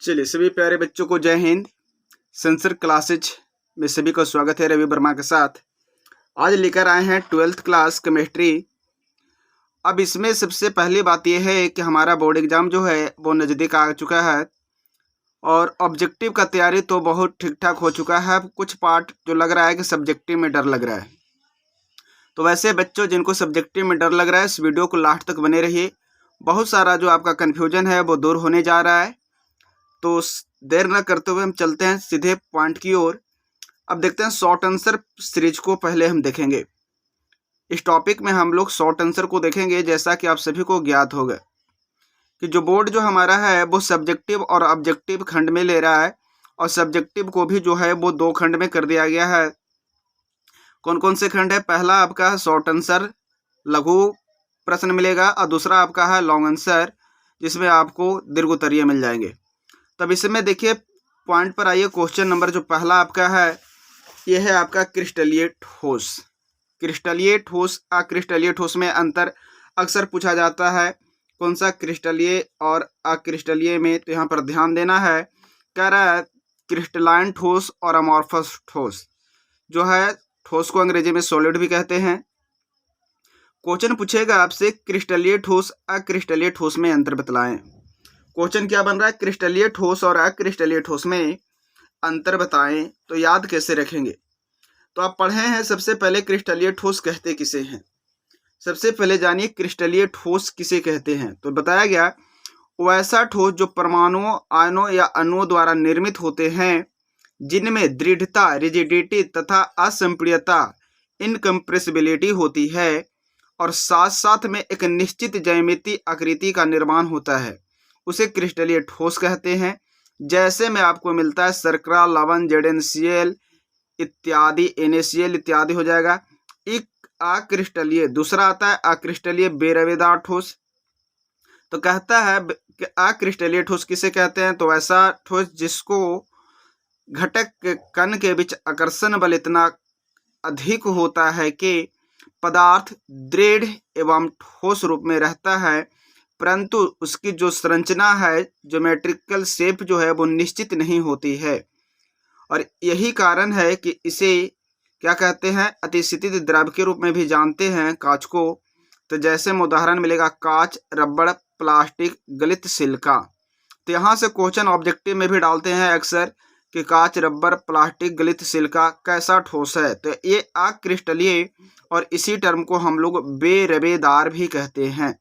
चलिए सभी प्यारे बच्चों को जय हिंद। सेंसर क्लासेज में सभी का स्वागत है रवि वर्मा के साथ। आज लेकर आए हैं 12th क्लास केमिस्ट्री। अब इसमें सबसे पहली बात यह है कि हमारा बोर्ड एग्ज़ाम जो है वो नज़दीक आ चुका है और ऑब्जेक्टिव का तैयारी तो बहुत ठीक ठाक हो चुका है। कुछ पार्ट जो लग रहा है कि सब्जेक्टिव में डर लग रहा है, तो वैसे बच्चों जिनको सब्जेक्टिव में डर लग रहा है इस वीडियो को लास्ट तक बने रहिए। बहुत सारा जो आपका कन्फ्यूजन है वो दूर होने जा रहा है। तो देर न करते हुए हम चलते हैं सीधे पॉइंट की ओर। अब देखते हैं शॉर्ट आंसर सीरीज को पहले हम देखेंगे। इस टॉपिक में हम लोग शॉर्ट आंसर को देखेंगे। जैसा कि आप सभी को ज्ञात होगा कि जो बोर्ड जो हमारा है वो सब्जेक्टिव और ऑब्जेक्टिव खंड में ले रहा है, और सब्जेक्टिव को भी जो है वो 2 खंड में कर दिया गया है। कौन कौन से खंड है? पहला आपका शॉर्ट आंसर लघु प्रश्न मिलेगा और दूसरा आपका है लॉन्ग आंसर, जिसमें आपको दीर्घ उत्तरीय मिल जाएंगे। तब इसमें देखिए पॉइंट पर आइए। क्वेश्चन नंबर जो पहला आपका है यह है आपका क्रिस्टलीय ठोस। क्रिस्टलीय ठोस अक्रिस्टलीय ठोस में अंतर अक्सर पूछा जाता है। कौन सा क्रिस्टलीय और अक्रिस्टलीय में, तो यहाँ पर ध्यान देना है। कह रहा है क्रिस्टलाइन ठोस और अमॉर्फस ठोस। जो है ठोस को अंग्रेजी में सॉलिड भी कहते हैं। क्वेश्चन पूछेगा आपसे क्रिस्टलीय ठोस अक्रिस्टलीय ठोस में अंतर बतलाएं। क्वेश्चन क्या बन रहा है? क्रिस्टलीय ठोस और अक्रिस्टलीय ठोस में अंतर बताएं। तो याद कैसे रखेंगे? तो आप पढ़े हैं सबसे पहले क्रिस्टलीय ठोस कहते किसे हैं। सबसे पहले जानिए क्रिस्टलीय ठोस किसे कहते हैं। तो बताया गया वैसा ठोस जो परमाणुओं, आयनों या अणुओं द्वारा निर्मित होते हैं, जिनमें दृढ़ता, रिजिडिटी तथा असंपीड्यता, इनकम्प्रेसिबिलिटी होती है, और साथ साथ में एक निश्चित ज्यामितीय आकृति का निर्माण होता है, उसे क्रिस्टलीय ठोस कहते हैं। जैसे में आपको मिलता है शर्करा, लवण, ZnCl इत्यादि, NaCl इत्यादि हो जाएगा। एक अक्रिस्टलीय दूसरा आता है अक्रिस्टलीय बेरवेदार ठोस। तो कहता है कि अक्रिस्टलीय ठोस किसे कहते हैं? तो ऐसा ठोस जिसको घटक के कण के बीच आकर्षण बल इतना अधिक होता है कि पदार्थ दृढ़ एवं ठोस रूप में रहता है, परंतु उसकी जो संरचना है, ज्योमेट्रिकल शेप जो है वो निश्चित नहीं होती है। और यही कारण है कि इसे क्या कहते हैं? अतिस्थित द्रव के रूप में भी जानते हैं कांच को। तो जैसे में उदाहरण मिलेगा कांच, रबड़, प्लास्टिक, गलित सिलिका। तो यहाँ से क्वेश्चन ऑब्जेक्टिव में भी डालते हैं अक्सर कि कांच, रबर, प्लास्टिक, गलित सिलिका कैसा ठोस है। तो ये अक्रिस्टलीय, और इसी टर्म को हम लोग बेरवेदार भी कहते हैं।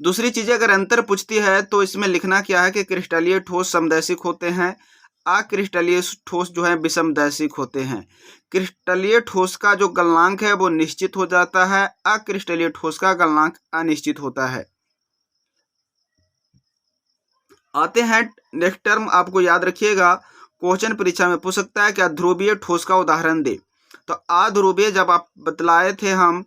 दूसरी चीज़ें अगर अंतर पूछती है तो इसमें लिखना क्या है कि क्रिस्टलीय ठोस समदैशिक होते हैं, अक्रिस्टलीय ठोस जो है विषमदैशिक होते हैं। क्रिस्टलीय ठोस का जो गलनांक है वो निश्चित हो जाता है, अक्रिस्टलीय ठोस का गलनांक अनिश्चित होता है। आते हैं नेक्स्ट टर्म, आपको याद रखिएगा क्वेश्चन परीक्षा में पूछ सकता है कि अध्रुवीय ठोस का उदाहरण दे। तो अध्रुवीय जब आप बतलाए थे हम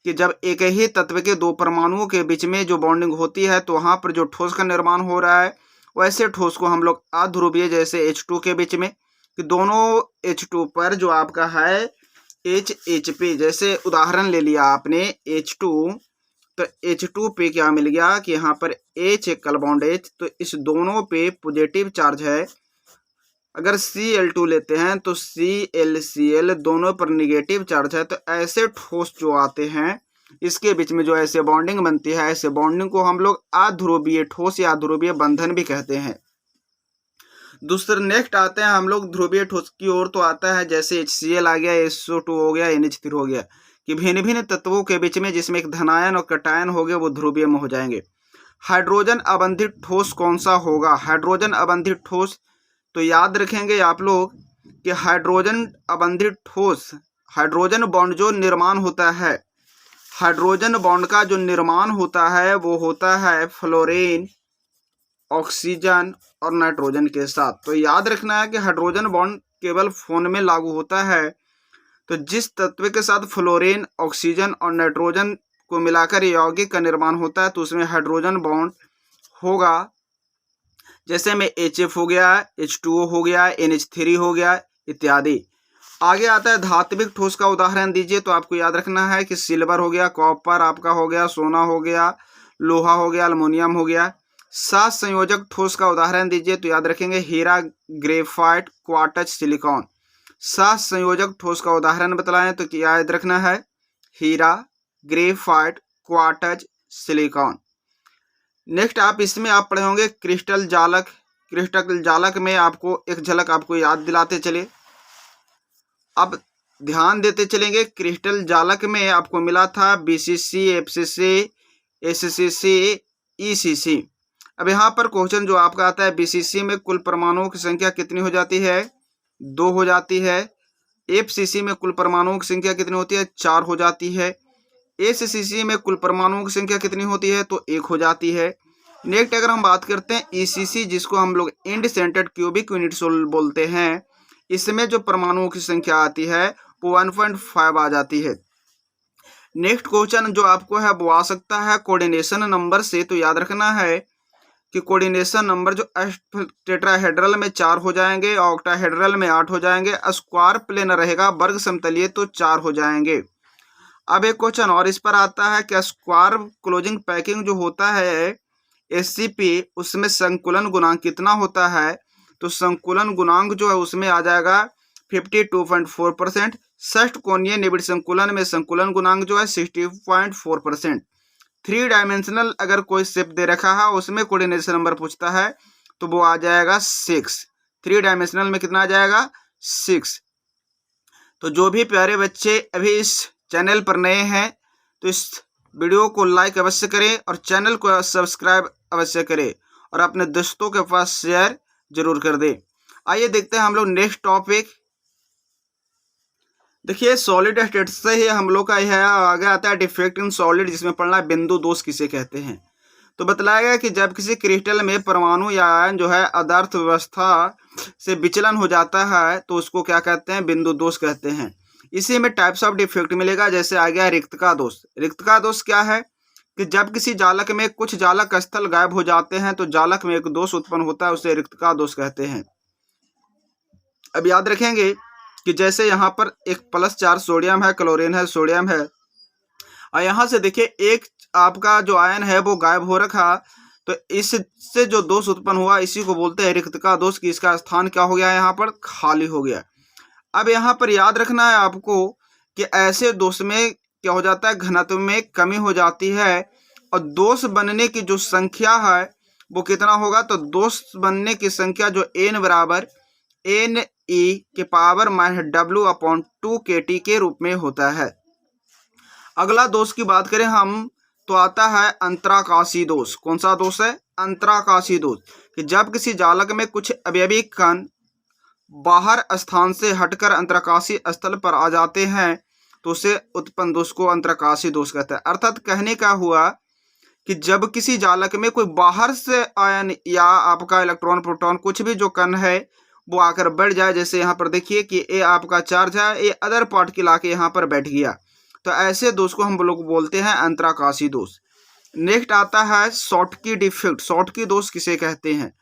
कि जब एक ही तत्व के 2 परमाणुओं के बीच में जो बॉन्डिंग होती है तो वहाँ पर जो ठोस का निर्माण हो रहा है, वैसे ठोस को हम लोग अध्रुवीय, जैसे H2 के बीच में कि दोनों H2 पर जो आपका है HHP, जैसे उदाहरण ले लिया आपने H2, तो H2 पे क्या मिल गया कि यहाँ पर H एकल बॉन्ड H, तो इस दोनों पे पॉजिटिव चार्ज है। अगर Cl2 लेते हैं तो ClCl दोनों पर निगेटिव चार्ज है। तो ऐसे ठोस जो आते हैं इसके बीच में जो ऐसे बॉन्डिंग बनती है, ऐसे बॉन्डिंग को हम लोग अध्रुवीय ठोस या ध्रुवीय बंधन भी कहते हैं। दूसरा नेक्स्ट आते हैं हम लोग ध्रुवीय ठोस की ओर। तो आता है जैसे HCl आ गया, SO2 हो गया, NH3 हो गया, कि भिन्न भिन्न तत्वों के बीच में जिसमें एक धनायन और कटायन हो गए वो ध्रुवीय में हो जाएंगे। हाइड्रोजन अबंधित ठोस कौन सा होगा? हाइड्रोजन अबंधित ठोस, तो याद रखेंगे आप लोग कि हाइड्रोजन अबंधित ठोस, हाइड्रोजन बॉन्ड जो निर्माण होता है, हाइड्रोजन बॉन्ड का जो निर्माण होता है वो होता है फ्लोरीन, ऑक्सीजन और नाइट्रोजन के साथ। तो याद रखना है कि हाइड्रोजन बॉन्ड केवल फोन में लागू होता है। तो जिस तत्व के साथ फ्लोरीन, ऑक्सीजन और नाइट्रोजन को मिलाकर यौगिक का निर्माण होता है तो उसमें हाइड्रोजन बॉन्ड होगा। जैसे में HF हो गया, H2O हो गया, NH3 हो गया इत्यादि। आगे आता है धात्विक ठोस का उदाहरण दीजिए। तो आपको याद रखना है कि सिल्वर हो गया, कॉपर आपका हो गया, सोना हो गया, लोहा हो गया, अल्युमिनियम हो गया। 7 संयोजक ठोस का उदाहरण दीजिए। तो याद रखेंगे हीरा, ग्रेफाइट, क्वार्ट्ज, सिलिकॉन। 7 संयोजक ठोस का उदाहरण बतलाएं तो क्या याद रखना है? हीरा, ग्रेफाइट, क्वार्ट्ज, सिलिकॉन। नेक्स्ट आप इसमें आप पढ़े होंगे क्रिस्टल जालक। क्रिस्टल जालक में आपको एक झलक आपको याद दिलाते चले। अब ध्यान देते चलेंगे, क्रिस्टल जालक में आपको मिला था बीसीसी, एफसीसी, एससीसी, ईसीसी। अब यहाँ पर क्वेश्चन जो आपका आता है, बीसीसी में कुल परमाणुओं की संख्या कितनी हो जाती है? 2 हो जाती है। एफसीसी में कुल परमाणुओं की संख्या कितनी होती है? 4 हो जाती है। एससीसी में कुल परमाणुओं की संख्या कितनी होती है? तो 1 हो जाती है। नेक्स्ट अगर हम बात करते हैं ईसीसी, जिसको हम लोग एंड सेंटर्ड क्यूबिक यूनिट बोलते हैं, इसमें जो परमाणुओं की संख्या आती है वो 1.5 आ जाती है। नेक्स्ट क्वेश्चन जो आपको है वो आ सकता है कोऑर्डिनेशन नंबर से। तो याद रखना है कि कोऑर्डिनेशन नंबर जो टेट्राहेड्रल में 4 हो जाएंगे, ऑक्टाहेड्रल में 8 हो जाएंगे, स्क्वायर प्लेन रहेगा वर्ग समतलीय तो 4 हो जाएंगे। अब एक क्वेश्चन और इस पर आता है कि स्क्वायर क्लोजिंग पैकिंग जो होता है एससीपी, उसमें संकुलन गुणांक कितना होता है? तो संकुलन गुणांक जो है उसमें आ जाएगा 52.4%। षष्ठ कोणीय निबिड़ संकुलन में संकुलन गुणांक जो है 60.4%। 3 डायमेंशनल अगर कोई शेप दे रखा है उसमें कोऑर्डिनेशन नंबर पूछता है तो वो आ जाएगा 6। 3 डायमेंशनल में कितना आ जाएगा? 6। तो जो भी प्यारे बच्चे अभी इस चैनल पर नए हैं तो इस वीडियो को लाइक अवश्य करें और चैनल को सब्सक्राइब अवश्य करें और अपने दोस्तों के पास शेयर जरूर कर दें। आइए देखते हैं हम लोग नेक्स्ट टॉपिक। देखिए सॉलिड स्टेट से ही हम लोग का यह आगे आता है डिफेक्ट इन सॉलिड, जिसमें पढ़ना है बिंदु दोष किसे कहते हैं। तो बताया गया कि जब किसी क्रिस्टल में परमाणु या आयन जो है आदर्श व्यवस्था से विचलन हो जाता है तो उसको क्या कहते हैं? बिंदु दोष कहते हैं। इसी में टाइप्स ऑफ डिफेक्ट मिलेगा। जैसे आ गया रिक्तका दोष। रिक्तका दोष क्या है कि जब किसी जालक में कुछ जालक स्थल गायब हो जाते हैं तो जालक में एक दोष उत्पन्न होता है, उसे रिक्तका दोष कहते हैं। अब याद रखेंगे कि जैसे यहाँ पर एक +4 सोडियम है, क्लोरीन है, सोडियम है, और यहाँ से देखिए एक आपका जो आयन है वो गायब हो रखा, तो इससे जो दोष उत्पन्न हुआ इसी को बोलते हैं रिक्तका दोष, कि इसका स्थान क्या हो गया? यहाँ पर खाली हो गया। अब यहाँ पर याद रखना है आपको कि ऐसे दोष में क्या हो जाता है? घनत्व में कमी हो जाती है और दोष बनने की जो संख्या है वो कितना होगा? तो दोष बनने की संख्या जो n बराबर Ne⁻⁻² kT के रूप में होता है। अगला दोष की बात करें हम तो आता है अंतराकाशी दोष। कौन सा दोष है? अंतराकाशी दोष। कि जब किसी जालक में कुछ अवयवी कण बाहर स्थान से हटकर अंतराकाशी स्थल पर आ जाते हैं तो उसे उत्पन्न दोष को अंतराकाशी दोष कहते हैं। अर्थात कहने का हुआ कि जब किसी जालक में कोई बाहर से आयन या आपका इलेक्ट्रॉन, प्रोटॉन, कुछ भी जो कण है वो आकर बैठ जाए। जैसे यहाँ पर देखिए कि ये आपका चार्ज है, ये अदर पार्टिकल आके यहाँ पर बैठ गया, तो ऐसे दोष को हम लोग बोलते हैं अंतराकाशी दोष। नेक्स्ट आता है शॉटकी डिफेक्ट। शॉटकी दोष किसे कहते हैं?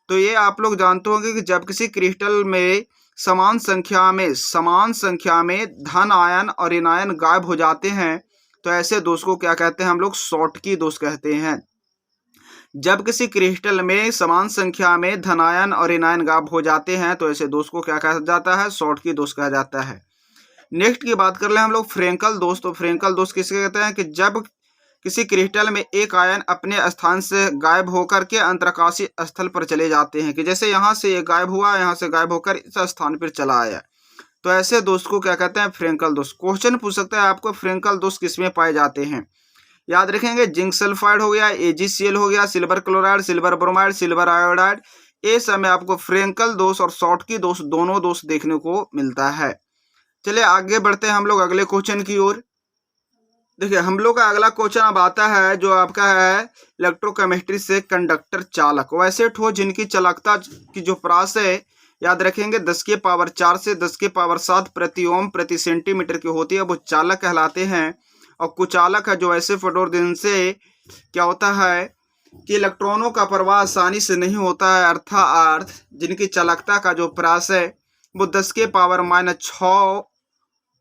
तो ये आप लोग जानते होंगे कि जब किसी क्रिस्टल में समान संख्या में धन आयन और ऋण आयन गायब हो जाते हैं तो ऐसे दोष को क्या कहते हैं? हम लोग शॉटकी दोष कहते हैं। जब किसी क्रिस्टल में समान संख्या में धन आयन और ऋण आयन गायब हो जाते हैं तो ऐसे दोष को क्या कहा जाता है? शॉटकी दोष कहा जाता है। नेक्स्ट की बात कर ले हम लोग फ्रेंकल दोष। तो फ्रेंकल दोष किसे कहते हैं? कि जब किसी क्रिस्टल में एक आयन अपने स्थान से गायब होकर के अंतराकाशी स्थल पर चले जाते हैं, कि जैसे यहाँ से ये गायब हुआ, यहाँ से गायब होकर इस स्थान पर चला आया, तो ऐसे दोष को क्या कहते हैं? फ्रेंकल दोष। क्वेश्चन पूछ सकता है आपको फ्रेंकल दोष किसमें पाए जाते हैं? याद रखेंगे जिंक सल्फाइड हो गया, AgCl हो गया, silver chloride, silver bromide, silver iodide, ये समय आपको फ्रेंकल दोष और शॉटकी दोष दोनों दोष देखने को मिलता है। चलिए आगे बढ़ते हैं हम लोग अगले क्वेश्चन की ओर। देखिए हम लोग का अगला क्वेश्चन अब आता है जो आपका है इलेक्ट्रोकेमिस्ट्री से कंडक्टर चालक। वैसे ठोस जिनकी चालकता की जो प्रास है याद रखेंगे 10⁴ से 10⁷ प्रति ओम प्रति सेंटीमीटर की होती है, वो चालक कहलाते हैं। और कुचालक है जो ऐसे फोटोर से क्या होता है कि इलेक्ट्रॉनों का प्रवाह आसानी से नहीं होता है, अर्थात जिनकी चालकता का जो प्रास है वो 10⁻⁻6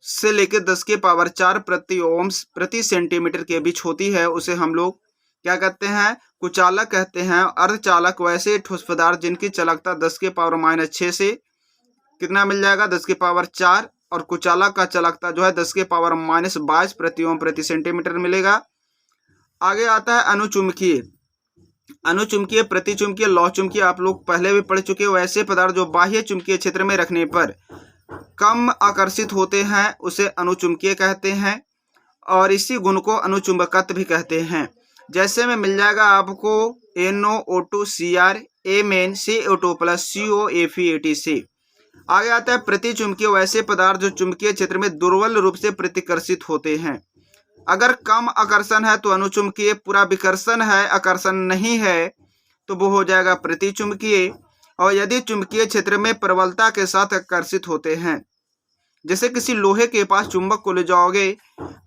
से लेकर 10⁴ प्रति ओम प्रति सेंटीमीटर के बीच होती है, उसे हम लोग क्या कहते हैं, कुचालक कहते हैं। अर्धचालक वैसे ठोस पदार्थ जिनकी चालकता 10⁻⁻6 से कितना मिल जाएगा, 10⁻4, और कुचालक का चालकता जो है 10⁻22 प्रति ओम प्रति सेंटीमीटर मिलेगा। आगे आता है अनुचुंबकीय। अनुचुंबकीय, प्रतिचुंबकीय, लौह चुंबकीय आप लोग पहले भी पढ़ चुके हो। ऐसे पदार्थ जो बाह्य चुंबकीय क्षेत्र में रखने पर कम आकर्षित होते हैं उसे अनुचुंबकीय कहते हैं, और इसी गुण को अनुचुंबकत्व भी कहते हैं। जैसे में मिल जाएगा आपको NO2Cr Amn CO2 plus COFeAtC। आगे आता है प्रतिचुंबकीय। वैसे पदार्थ जो चुंबकीय क्षेत्र में दुर्बल रूप से प्रतिकर्षित होते हैं। अगर कम आकर्षण है तो अनुचुंबकीय, पूरा विकर्षण है, आकर्षण नहीं है तो वो हो जाएगा प्रतिचुंबकीय। और यदि चुंबकीय क्षेत्र में प्रबलता के साथ आकर्षित होते हैं, जैसे किसी लोहे के पास चुंबक को ले जाओगे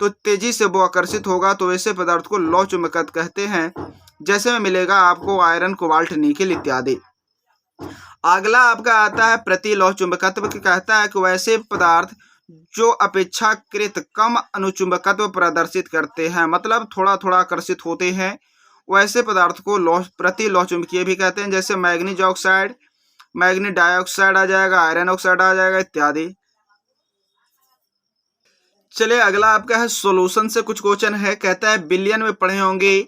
तो तेजी से वो आकर्षित होगा, तो ऐसे पदार्थ को लौह चुंबकत्व कहते हैं। जैसे में मिलेगा आपको आयरन, कोबाल्ट, निकेल इत्यादि। अगला आपका आता है प्रतिलौह चुंबकत्व, कहता है कि वैसे पदार्थ जो अपेक्षाकृत कम अनुचुंबकत्व प्रदर्शित करते हैं, मतलब थोड़ा थोड़ा आकर्षित होते हैं, वैसे पदार्थ को प्रतिलौह चुंबकीय भी कहते हैं। जैसे मैग्नीज ऑक्साइड, मैग्नीज डाइऑक्साइड आ जाएगा, आयरन ऑक्साइड आ जाएगा इत्यादि। चलिए अगला आपका है सॉल्यूशन से कुछ क्वेश्चन है। कहता है विलयन में पढ़े होंगे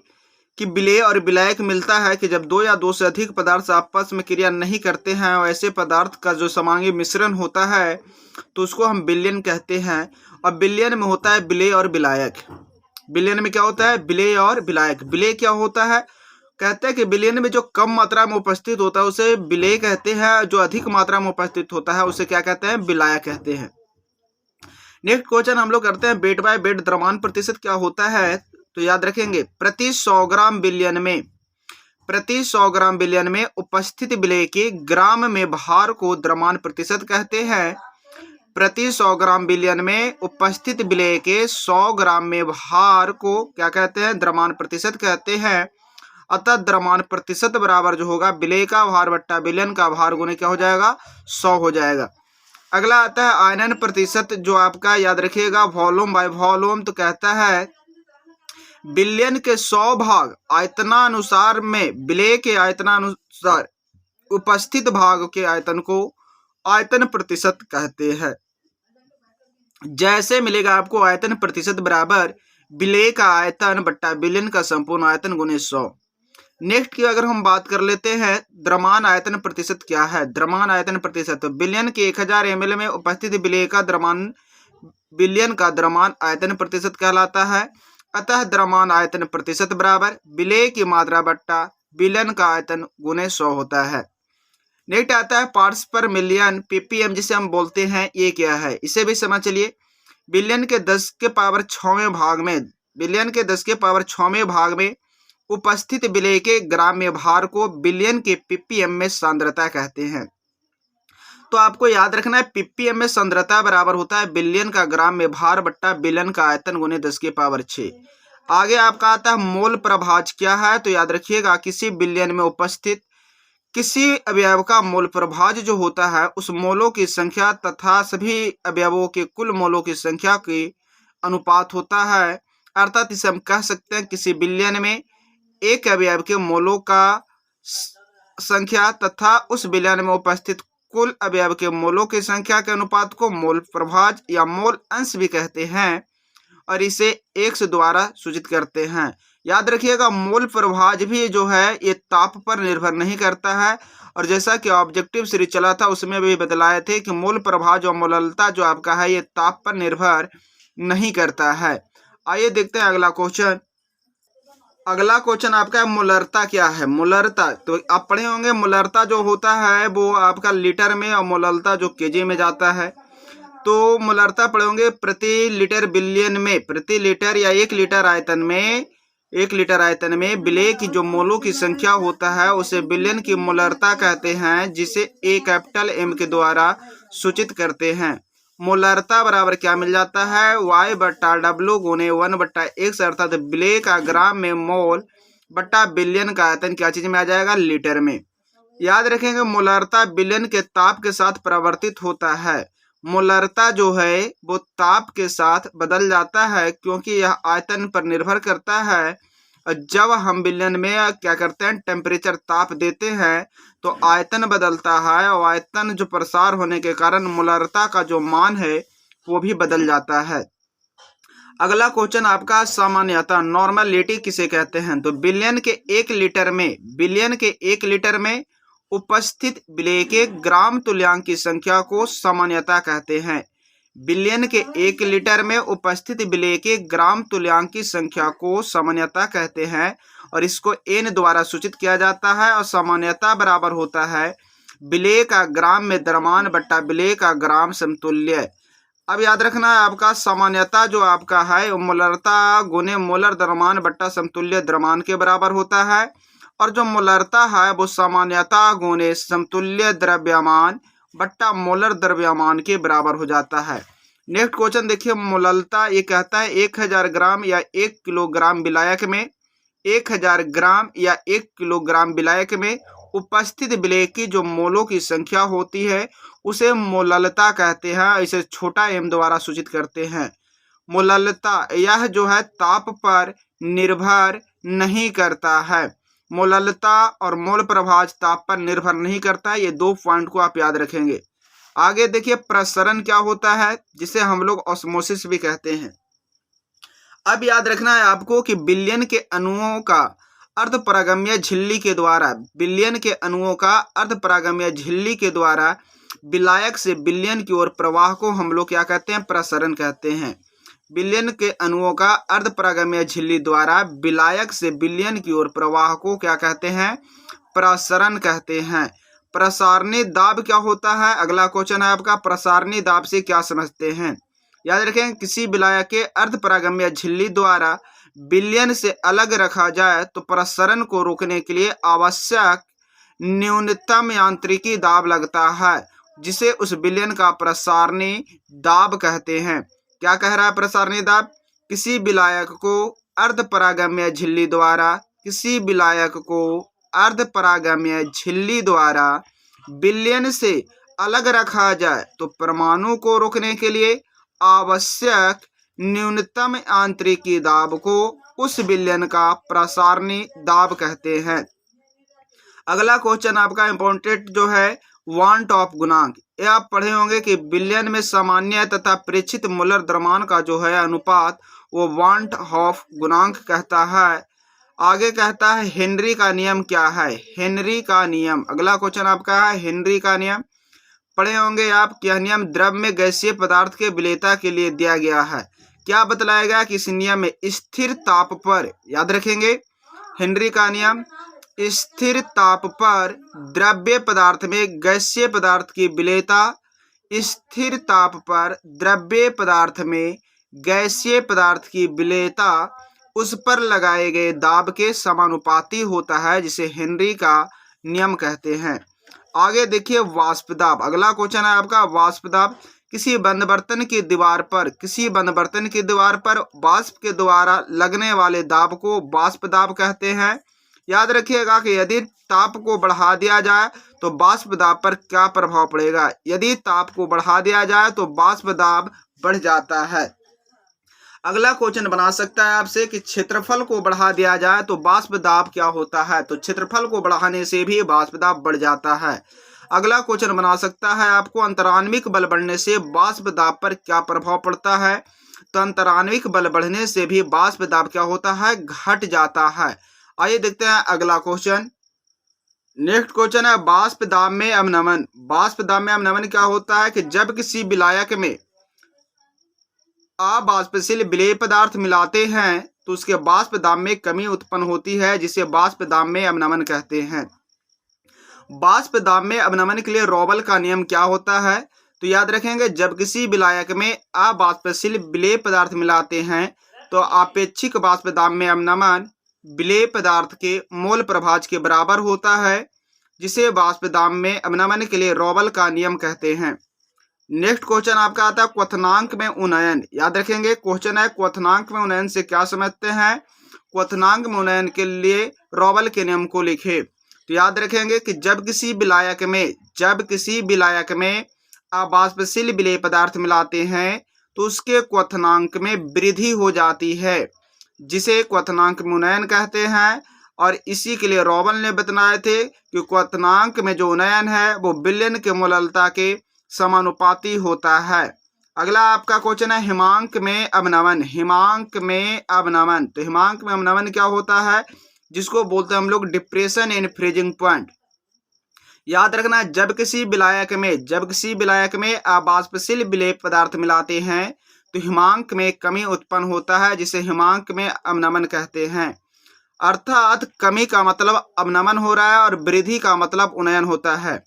कि विलेय और विलायक मिलता है कि जब दो या दो से अधिक पदार्थ आपस में क्रिया नहीं करते हैं और ऐसे पदार्थ का जो समांगी मिश्रण होता है तो उसको हम विलयन कहते हैं। और विलयन में होता है विलेय और विलायक। विलयन में क्या होता है, विलेय और विलायक। विलेय क्या होता है, कहते हैं कि विलयन में जो कम मात्रा में उपस्थित होता है उसे विलेय कहते हैं, जो अधिक मात्रा में उपस्थित होता है उसे क्या कहते हैं, विलायक कहते हैं। नेक्स्ट क्वेश्चन हम लोग करते हैं बेड बाय बेड द्रव्यमान प्रतिशत क्या होता है, तो याद रखेंगे प्रति 100 ग्राम विलयन में, प्रति 100 ग्राम विलयन में उपस्थित विलेय के ग्राम में भार को द्रव्यमान प्रतिशत कहते हैं। प्रति 100 ग्राम विलयन में उपस्थित विलेय के 100 ग्राम में भार को क्या कहते हैं, द्रव्यमान प्रतिशत कहते हैं। अतः द्रव्यमान प्रतिशत बराबर जो होगा विलेय का भार बट्टा विलयन का भार गुने क्या हो जाएगा, 100 हो जाएगा। अगला आता है आयनन प्रतिशत, जो आपका याद रखिएगा वॉल्यूम बाय वॉल्यूम। तो कहता है विलयन के 100 भाग आयतनानुसार में विलेय के आयतनानुसार उपस्थित भाग के आयतन को आयतन प्रतिशत कहते हैं। जैसे मिलेगा आपको आयतन प्रतिशत बराबर विलेय का आयतन बट्टा विलयन का संपूर्ण आयतन गुने 100। नेक्स्ट की अगर हम बात कर लेते हैं द्रव्यमान आयतन प्रतिशत क्या है। द्रव्यमान आयतन प्रतिशत विलयन के 1000 ml में उपस्थित विलेय का द्रव्यमान विलयन का द्रव्यमान आयतन प्रतिशत कहलाता है। अतः द्रव्यमान आयतन प्रतिशत बराबर विलेय की मात्रा बट्टा विलयन का आयतन गुने 100 होता है। नेक्स्ट आता है पार्ट्स पर मिलियन ppm, जिसे हम बोलते हैं, ये क्या है इसे भी समझ चलिए। विलयन के 10⁶वें भाग में, विलयन के 10⁶वें भाग में उपस्थित विलेय के ग्राम में भार को विलयन के ppm में सांद्रता कहते हैं। तो आपको याद रखना है ppm में सांद्रता बराबर होता है विलयन का ग्राम में भार बट्टा विलयन का आयतन गुने 10⁶। आगे आपका आता है मोल प्रभाज क्या है, तो याद रखिएगा किसी विलयन में उपस्थित किसी अवयव का मोल प्रभाज जो होता है उस मोलों की संख्या तथा सभी अवयवों के कुल मोलों की संख्या के अनुपात होता है। अर्थात इसे हम कह सकते हैं किसी विलयन में एक अवयव के मोलों का संख्या तथा उस विलयन में उपस्थित कुल अवयव के मोलों की संख्या के अनुपात को मोल प्रभाज या मोल अंश भी कहते हैं, और इसे 1 से द्वारा सूचित करते हैं। याद रखिएगा मोल प्रभाज भी जो है ये ताप पर निर्भर नहीं करता है, और जैसा कि ऑब्जेक्टिव सीरीज चला था उसमें भी बतलाए थे कि मोल प्रभाज और मोललता जो आपका है ये ताप पर निर्भर नहीं करता है। आइए देखते हैं अगला क्वेश्चन। अगला क्वेश्चन आपका है मोलरता क्या है। मोलरता तो आप पढ़े होंगे, मोलरता जो होता है वो आपका लीटर में और मोललता जो केजी में जाता है। तो मोलरता पढ़े होंगे प्रति लीटर बिलियन में, प्रति लीटर या 1 लीटर आयतन में, 1 लीटर आयतन में विलेय की जो मोलों की संख्या होता है उसे विलयन की मोलरता कहते हैं, जिसे A के द्वारा सूचित करते हैं। मोलरता बराबर क्या मिल जाता है, Y बट्टा W गुने 1/x, अर्थात विलेय का ग्राम में मोल बट्टा विलयन का आयतन क्या चीज में आ जाएगा, लीटर में। याद रखेंगे मोलरता विलयन के ताप के साथ परिवर्तित होता है। मोलरता जो है वो ताप के साथ बदल जाता है क्योंकि यह आयतन पर निर्भर करता है, और जब हम विलयन में क्या करते हैं, टेम्परेचर ताप देते हैं, तो आयतन बदलता है और आयतन जो प्रसार होने के कारण मोलरता का जो मान है वो भी बदल जाता है। अगला क्वेश्चन आपका सामान्यता, नॉर्मलिटी किसे कहते हैं? तो बिलियन के 1 लीटर में उपस्थित विलेय के ग्राम तुल्यांक की संख्या को सामान्यता कहते हैं। बिलियन के 1 लीटर में उपस्थित विलेय के ग्राम तुल्यांक की संख्या को सामान्यता कहते हैं और इसको n द्वारा सूचित किया जाता है और सामान्यता बराबर होता है विलेय का ग्राम में द्रव्यमान बट्टा विलेय का ग्राम समतुल्य। अब याद रखना है आपका सामान्यता जो आपका है वो मोलरता गुने मोलर द्रव्यमान बट्टा समतुल्य द्रव्यमान के बराबर होता है और जो मोलरता है वो सामान्यता गुने समतुल्य द्रव्यमान बट्टा मोलर द्रव्यमान के बराबर हो जाता है। नेक्स्ट क्वेश्चन देखिए, मोलरता ये कहता है 1000 ग्राम या 1 किलोग्राम विलायक में 1000 ग्राम या 1 किलोग्राम विलायक में उपस्थित विलेय की जो मोलों की संख्या होती है उसे मोललता कहते हैं। इसे छोटा m द्वारा सूचित करते हैं। मोललता यह जो है ताप पर निर्भर नहीं करता है। मोललता और मोल प्रभाज ताप पर निर्भर नहीं करता है। ये 2 पॉइंट को आप याद रखेंगे। आगे देखिए, प्रसरण क्या होता है, जिसे हम लोग ऑस्मोसिस भी कहते हैं। अब याद रखना है आपको कि बिलियन के अणुओं का अर्धपरागम्य झिल्ली के द्वारा विलायक से बिलियन की ओर प्रवाह को हम लोग क्या कहते हैं, प्रसरण कहते हैं। बिलियन के अणुओं का अर्धपरागम्य झिल्ली द्वारा विलायक से बिलियन की ओर प्रवाह को क्या कहते हैं, प्रसरण कहते हैं। प्रसारणी दाब क्या होता है? अगला क्वेश्चन है आपका, प्रसारणी दाब से क्या समझते हैं? याद रखें, किसी विलायक के अर्धपरागम्य झिल्ली द्वारा विलयन से अलग रखा जाए तो प्रसरण को रोकने के लिए आवश्यक न्यूनतम यांत्रिकी दाब लगता है, जिसे उस विलयन का प्रसारणी दाब कहते हैं। क्या कह रहा है प्रसारणी दाब? किसी विलायक को अर्धपरागम्य झिल्ली द्वारा विलयन से अलग रखा जाए तो परमाणु को रोकने के लिए आवश्यक न्यूनतम आंतरिकी दाब को उस विलयन का प्रसारणी दाब कहते हैं। अगला क्वेश्चन आपका इम्पोर्टेंट जो है, वांट ऑफ गुणांक। ये आप पढ़े होंगे कि विलयन में सामान्य तथा प्रेक्षित मोलर द्रव्यमान का जो है अनुपात वो वांट ऑफ गुणांक कहता है। आगे कहता है हेनरी का नियम क्या है? हेनरी का नियम, अगला क्वेश्चन आपका है हेनरी का नियम। पढ़े होंगे आप कि यह नियम द्रव में गैसीय पदार्थ के विलेयता के लिए दिया गया है। क्या बतलाया गया कि इस नियम में स्थिर ताप पर, याद रखेंगे हेनरी का नियम, स्थिर ताप पर द्रव्य पदार्थ में गैसीय पदार्थ की विलेयता स्थिर ताप पर द्रव्य पदार्थ में गैसीय पदार्थ की विलेयता उस पर लगाए गए दाब के समानुपाती होता है, जिसे हेनरी का नियम कहते हैं। आगे देखिए वाष्प दाब। अगला क्वेश्चन है आपका वाष्प दाब। किसी बंद बर्तन की दीवार पर वाष्प के द्वारा लगने वाले दाब को वाष्प दाब कहते हैं। याद रखिएगा कि यदि ताप को बढ़ा दिया जाए तो वाष्प दाब पर क्या प्रभाव पड़ेगा? यदि ताप को बढ़ा दिया जाए तो वाष्प दाब बढ़ जाता है। अगला क्वेश्चन बना सकता है आपसे कि क्षेत्रफल को बढ़ा दिया जाए तो वाष्प दाब क्या होता है? तो क्षेत्रफल को बढ़ाने से भी वाष्प दाब बढ़ जाता है। अगला क्वेश्चन बना सकता है आपको अंतराण्विक बल बढ़ने से वाष्प दाब पर क्या प्रभाव पड़ता है? तो अंतराण्विक बल बढ़ने से भी वाष्प दाब क्या होता है? घट जाता है। आइए देखते हैं अगला क्वेश्चन। नेक्स्ट क्वेश्चन है वाष्प दाब में अवनमन। वाष्प दाब में अवनमन क्या होता है कि जब किसी विलायक में अवाष्पशील विलेय पदार्थ मिलाते हैं तो उसके वाष्प दाब में कमी उत्पन्न होती है, जिसे वाष्प दाब में अवनमन कहते हैं। वाष्प दाब में अवनमन के लिए रॉबल का नियम क्या होता है? तो याद रखेंगे, जब किसी विलायक में अवाष्पशील विलेय पदार्थ मिलाते हैं तो आपेक्षिक वाष्प दाब में अवनमन विलेय पदार्थ के मोल प्रभाज के बराबर होता है, जिसे वाष्प दाब में अवनमन के लिए रॉबल का नियम कहते हैं। नेक्स्ट क्वेश्चन आपका आता है क्वथनांक में उन्नयन। याद रखेंगे क्वेश्चन है क्वथनांक में उन्नयन से क्या समझते हैं? क्वथनांक में उन्नयन के लिए रॉबल के नियम को लिखे। तो याद रखेंगे कि जब किसी विलायक में अवाष्पशील विलेय पदार्थ मिलाते हैं तो उसके क्वथनांक में वृद्धि हो जाती है। जिसे क्वथनांक में उन्नयन कहते हैं। और इसी के लिए रॉबल ने बतलाए थे कि क्वथनांक में जो उन्नयन है वो बिलियन के मोललता के समानुपाती होता है। अगला आपका क्वेश्चन है हिमांक में अवनमन। हिमांक में अवनमन, तो हिमांक में अवनमन क्या होता है, जिसको बोलते हैं हम लोग डिप्रेशन इन फ्रीजिंग पॉइंट। याद रखना, जब किसी विलायक में अबाष्पशील विलेय पदार्थ मिलाते हैं तो हिमांक में कमी उत्पन्न होता है, जिसे हिमांक में अवनमन कहते हैं। अर्थात कमी का मतलब अवनमन हो रहा है और वृद्धि का मतलब उन्नयन होता है।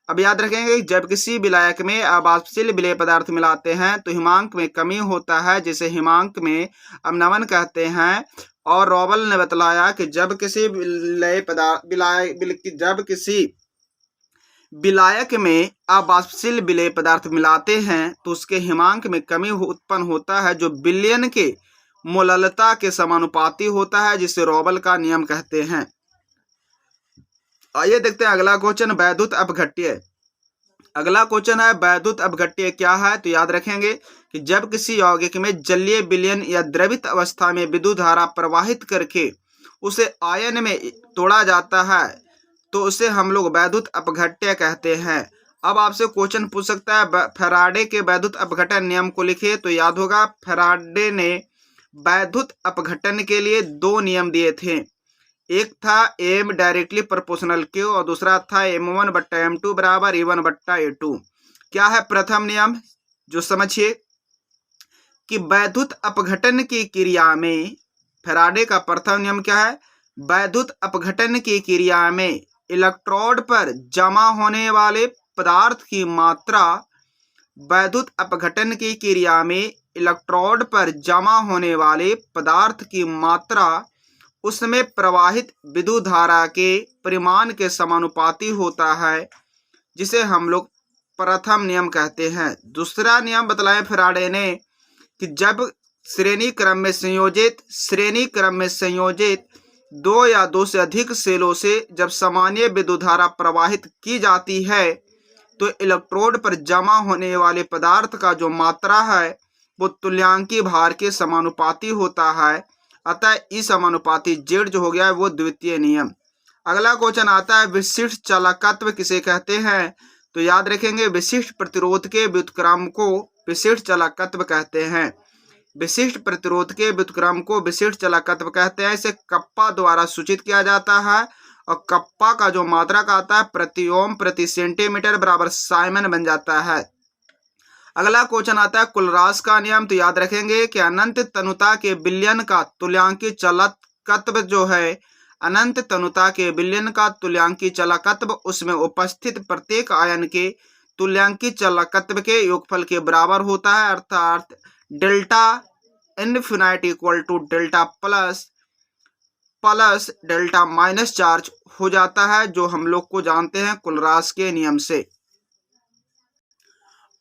अब याद रखेंगे, जब किसी विलायक में अबाष्पशील विलेय पदार्थ मिलाते हैं तो हिमांक में कमी होता है, जिसे हिमांक में अवनमन कहते हैं। और रॉबल ने बतलाया कि जब किसी विलायक में अबाष्पशील विलेय पदार्थ मिलाते हैं तो उसके हिमांक में कमी उत्पन्न होता है, जो विलयन के मोललता के समानुपाती होता है, जिसे रॉबल का नियम कहते हैं। आइए देखते हैं अगला क्वेश्चन, वैद्युत अपघट्य। अगला क्वेश्चन है वैद्युत अपघट्य क्या है, तो याद रखेंगे कि जब किसी यौगिक में जलीय विलयन या द्रवित अवस्था में विद्युत धारा प्रवाहित करके उसे आयन में तोड़ा जाता है तो उसे हम लोग वैद्युत अपघट्य कहते हैं। अब आपसे क्वेश्चन पूछ सकता है फैराडे के वैद्युत अपघटन नियम को लिखिए, तो याद होगा फैराडे ने वैद्युत अपघटन के लिए दो नियम दिए थे। एक था एम डायरेक्टली प्रोपोर्शनल क्यू और दूसरा था m1/m2 बराबर E1/A2। क्या है प्रथम नियम, जो समझिए कि वैद्युत अपघटन की क्रिया में, फैराडे का प्रथम नियम क्या है, वैद्युत अपघटन की क्रिया में इलेक्ट्रोड पर जमा होने वाले पदार्थ की मात्रा, वैद्युत अपघटन की क्रिया में इलेक्ट्रोड पर जमा होने वाले पदार्थ की मात्रा उसमें प्रवाहित विद्युत धारा के परिमाण के समानुपाती होता है, जिसे हम लोग प्रथम नियम कहते हैं। दूसरा नियम बतलाए फैराडे ने कि जब श्रेणी क्रम में संयोजित दो या दो से अधिक सेलों से जब सामान्य विद्युत धारा प्रवाहित की जाती है तो इलेक्ट्रोड पर जमा होने वाले पदार्थ का जो मात्रा है वो तुल्यांकी भार के समानुपाती होता है। अतः ई समानुपाती जेड जो हो गया है वो द्वितीय नियम। अगला क्वेश्चन आता है विशिष्ट चालकत्व किसे कहते हैं, तो याद रखेंगे विशिष्ट प्रतिरोध के व्युत्क्रम को विशिष्ट चालकत्व कहते हैं। विशिष्ट प्रतिरोध के व्युत्क्रम को विशिष्ट चालकत्व कहते हैं। इसे कप्पा द्वारा सूचित किया जाता है और कप्पा का जो मात्रक आता है प्रति ओम प्रति सेंटीमीटर बराबर साइमन बन जाता है। अगला क्वेश्चन आता है कुलराज का नियम, तो याद रखेंगे कि अनंत तनुता के विलयन का तुल्यांकी चालकत्व जो है, अनंत तनुता के विलयन का तुल्यांकी चालकत्व उसमें उपस्थित प्रत्येक आयन के तुल्यांकी चालकत्व के योगफल के बराबर होता है। अर्थात delta infinite equal to delta plus delta minus charge हो जाता है, जो हम लोग को जानते हैं कुलराज के नियम से।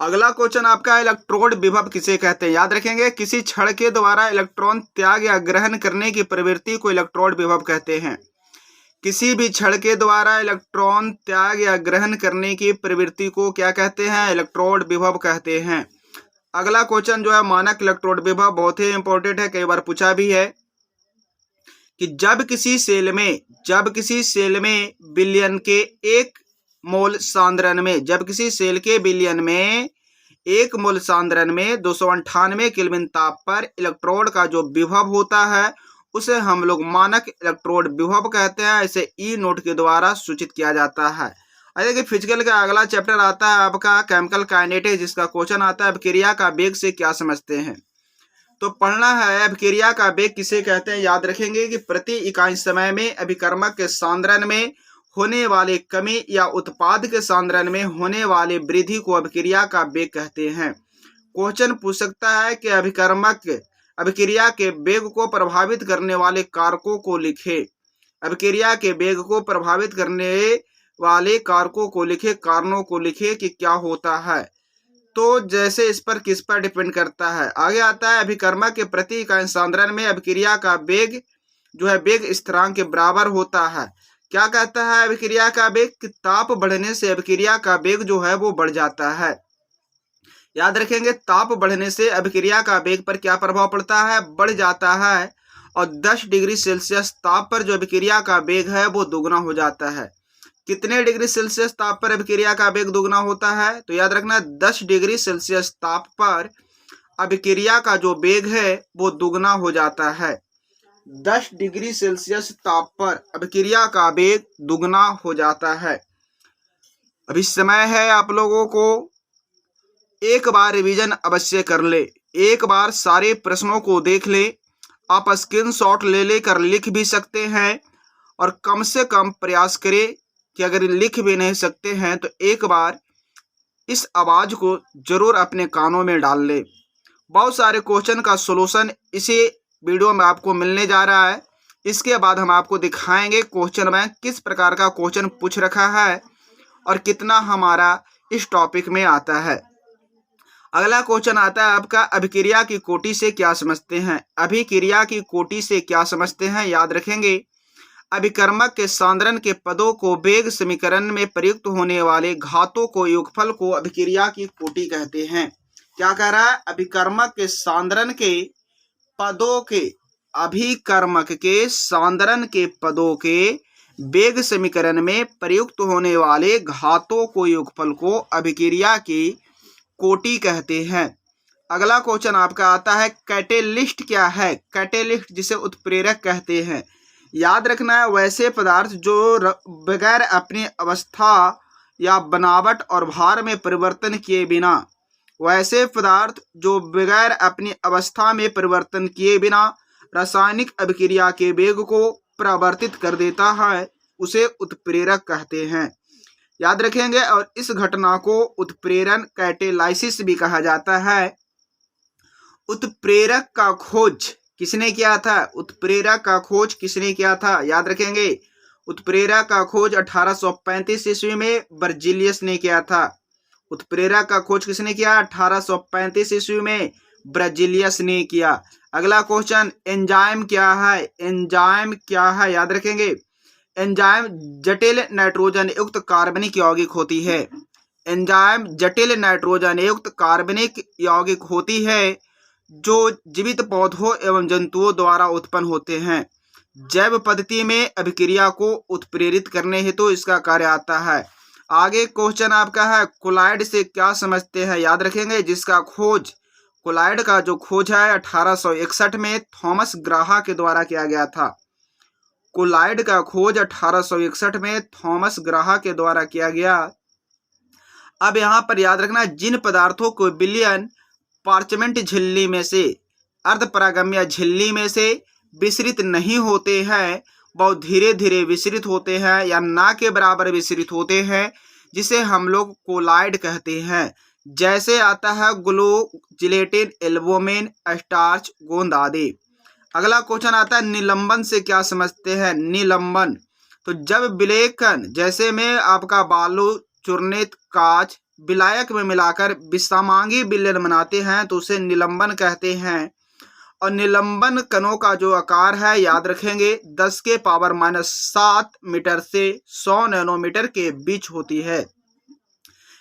अगला क्वेश्चन आपका इलेक्ट्रोड विभव किसे कहते हैं। याद रखेंगे किसी छड़ के द्वारा इलेक्ट्रॉन त्याग या ग्रहण करने की प्रवृत्ति को इलेक्ट्रोड विभव कहते हैं। किसी भी छड़ के द्वारा इलेक्ट्रॉन त्याग या ग्रहण करने की प्रवृत्ति को क्या कहते हैं, इलेक्ट्रोड विभव कहते हैं। अगला क्वेश्चन जो है मानक इलेक्ट्रोड विभव, बहुत ही इंपॉर्टेंट है, कई बार पूछा भी है कि जब किसी सेल में विलयन के 1 मोल सांद्रण में, जब किसी सेल के विलयन में 1 मोल सांद्रण में 298 केल्विन ताप पर इलेक्ट्रोड का जो विभव होता है उसे हम लोग मानक इलेक्ट्रोड विभव कहते हैं। इसे ई नोट के द्वारा सूचित किया जाता है। देखिए फिजिकल का अगला चैप्टर आता है आपका केमिकल काइनेटिक्स, जिसका क्वेश्चन आता है अभिक्रिया का वेग से क्या समझते हैं। तो पढ़ना है अभिक्रिया का वेग किसे कहते हैं। याद रखेंगे कि प्रति इकाई समय में अभिकर्मक के सांद्रण में होने वाले कमी या उत्पाद के सांद्रण में होने वाले वृद्धि को अभिक्रिया का वेग कहते हैं। क्वेश्चन पूछ सकता है कि अभिक्रिया के वेग को प्रभावित करने वाले कारकों को लिखे। अभिक्रिया के वेग को प्रभावित करने वाले कारकों को लिखे, कारणों को लिखे कि क्या होता है। तो जैसे इस पर किस पर डिपेंड करता है। आगे आता है अभिकर्मक के प्रति इकाई सांद्रण में अभिक्रिया का वेग जो है वेग स्थिरांक के बराबर होता है। क्या कहता है अभिक्रिया का वेग कि ताप बढ़ने से अभिक्रिया का वेग जो है वो बढ़ जाता है। याद रखेंगे ताप बढ़ने से अभिक्रिया का वेग पर क्या प्रभाव पड़ता है, बढ़ जाता है। और 10 डिग्री सेल्सियस ताप पर जो अभिक्रिया का वेग है वो दुगना हो जाता है। कितने डिग्री सेल्सियस ताप पर अभिक्रिया का वेग दुगना होता है? तो याद रखना 10 डिग्री सेल्सियस ताप पर अभिक्रिया का जो वेग है वो दुगना हो जाता है। 10 डिग्री सेल्सियस ताप पर अभिक्रिया का वेग दुगना हो जाता है। अभी समय है आप लोगों को एक बार रिवीजन अवश्य कर ले, एक बार सारे प्रश्नों को देख ले। आप स्क्रीनशॉट ले लेकर लिख भी सकते हैं और कम से कम प्रयास करें कि अगर लिख भी नहीं सकते हैं तो एक बार इस आवाज़ को जरूर अपने कानों में डाल ले। बहुत सारे क्वेश्चन का सॉल्यूशन इसी वीडियो में आपको मिलने जा रहा है। इसके बाद हम आपको दिखाएंगे क्वेश्चन बैंक किस प्रकार का क्वेश्चन पूछ रखा है और कितना हमारा इस टॉपिक में आता है। अगला क्वेश्चन आता है आपका, अभिक्रिया की कोटि से क्या समझते हैं? अभिक्रिया की कोटि से क्या समझते हैं? याद रखेंगे, अभिकर्मक के सांद्रण के पदों को वेग समीकरण में प्रयुक्त होने वाले घातों को योगफल को अभिक्रिया की कोटि कहते हैं। क्या कह रहा है? अभिकर्मक के सांद्रण के पदों के, अभिकर्मक के सांद्रण के पदों के वेग समीकरण में प्रयुक्त होने वाले घातों को योगफल को अभिक्रिया की कोटि कहते हैं। अगला क्वेश्चन आपका आता है, कैटेलिस्ट क्या है? कैटेलिस्ट जिसे उत्प्रेरक कहते हैं। याद रखना है, वैसे पदार्थ जो बगैर अपनी अवस्था या बनावट और भार में परिवर्तन किए बिना, वैसे पदार्थ जो बगैर अपनी अवस्था में परिवर्तन किए बिना रासायनिक अभिक्रिया के वेग को परिवर्तित कर देता है, उसे उत्प्रेरक कहते हैं। याद रखेंगे, और इस घटना को उत्प्रेरण कैटेलाइसिस भी कहा जाता है। उत्प्रेरक का खोज किसने किया था? उत्प्रेरक का खोज किसने किया था? याद रखेंगे, उत्प्रेरक का खोज 1835 ईस्वी में बर्जीलियस ने किया था। उत्प्रेरक का खोज किसने किया? 1835 ईस्वी में बर्जीलियस ने किया। अगला क्वेश्चन, एंजाइम क्या है? एंजाइम क्या है? याद रखेंगे, एंजाइम जटिल नाइट्रोजन युक्त कार्बनिक यौगिक होती है। एंजाइम जटिल नाइट्रोजन युक्त कार्बनिक यौगिक होती है जो जीवित पौधों एवं जंतुओं द्वारा उत्पन्न होते हैं। जैव पद्धति में अभिक्रिया को उत्प्रेरित करने हेतु इसका कार्य आता है। आगे क्वेश्चन आपका है, कोलाइड से क्या समझते हैं? याद रखेंगे, जिसका खोज, कोलाइड का जो खोज है 1861 में थॉमस ग्राहा के द्वारा किया गया था। कोलाइड का खोज 1861 में थॉमस ग्राहा के द्वारा किया गया। अब यहाँ पर याद रखना, जिन पदार्थों को विलयन पार्चमेंट झिल्ली में से, अर्धपरागम्य झिल्ली में से विसरित नहीं होते हैं, बहुत धीरे धीरे विसरित होते हैं या ना के बराबर विसरित होते हैं, जिसे हम लोग कोलाइड कहते हैं। जैसे आता है ग्लू, जिलेटिन, एल्बुमिन, स्टार्च, गोंद आदि। अगला क्वेश्चन आता है, निलंबन से क्या समझते हैं? निलंबन, तो जब विलेखन, जैसे में आपका बालू, चूर्णित कांच विलायक में मिलाकर विषमांगी विलयन बनाते हैं तो उसे निलंबन कहते हैं। और निलंबन कणों का जो आकार है, याद रखेंगे, 10⁻⁷ मीटर से 100 नैनोमीटर के बीच होती है।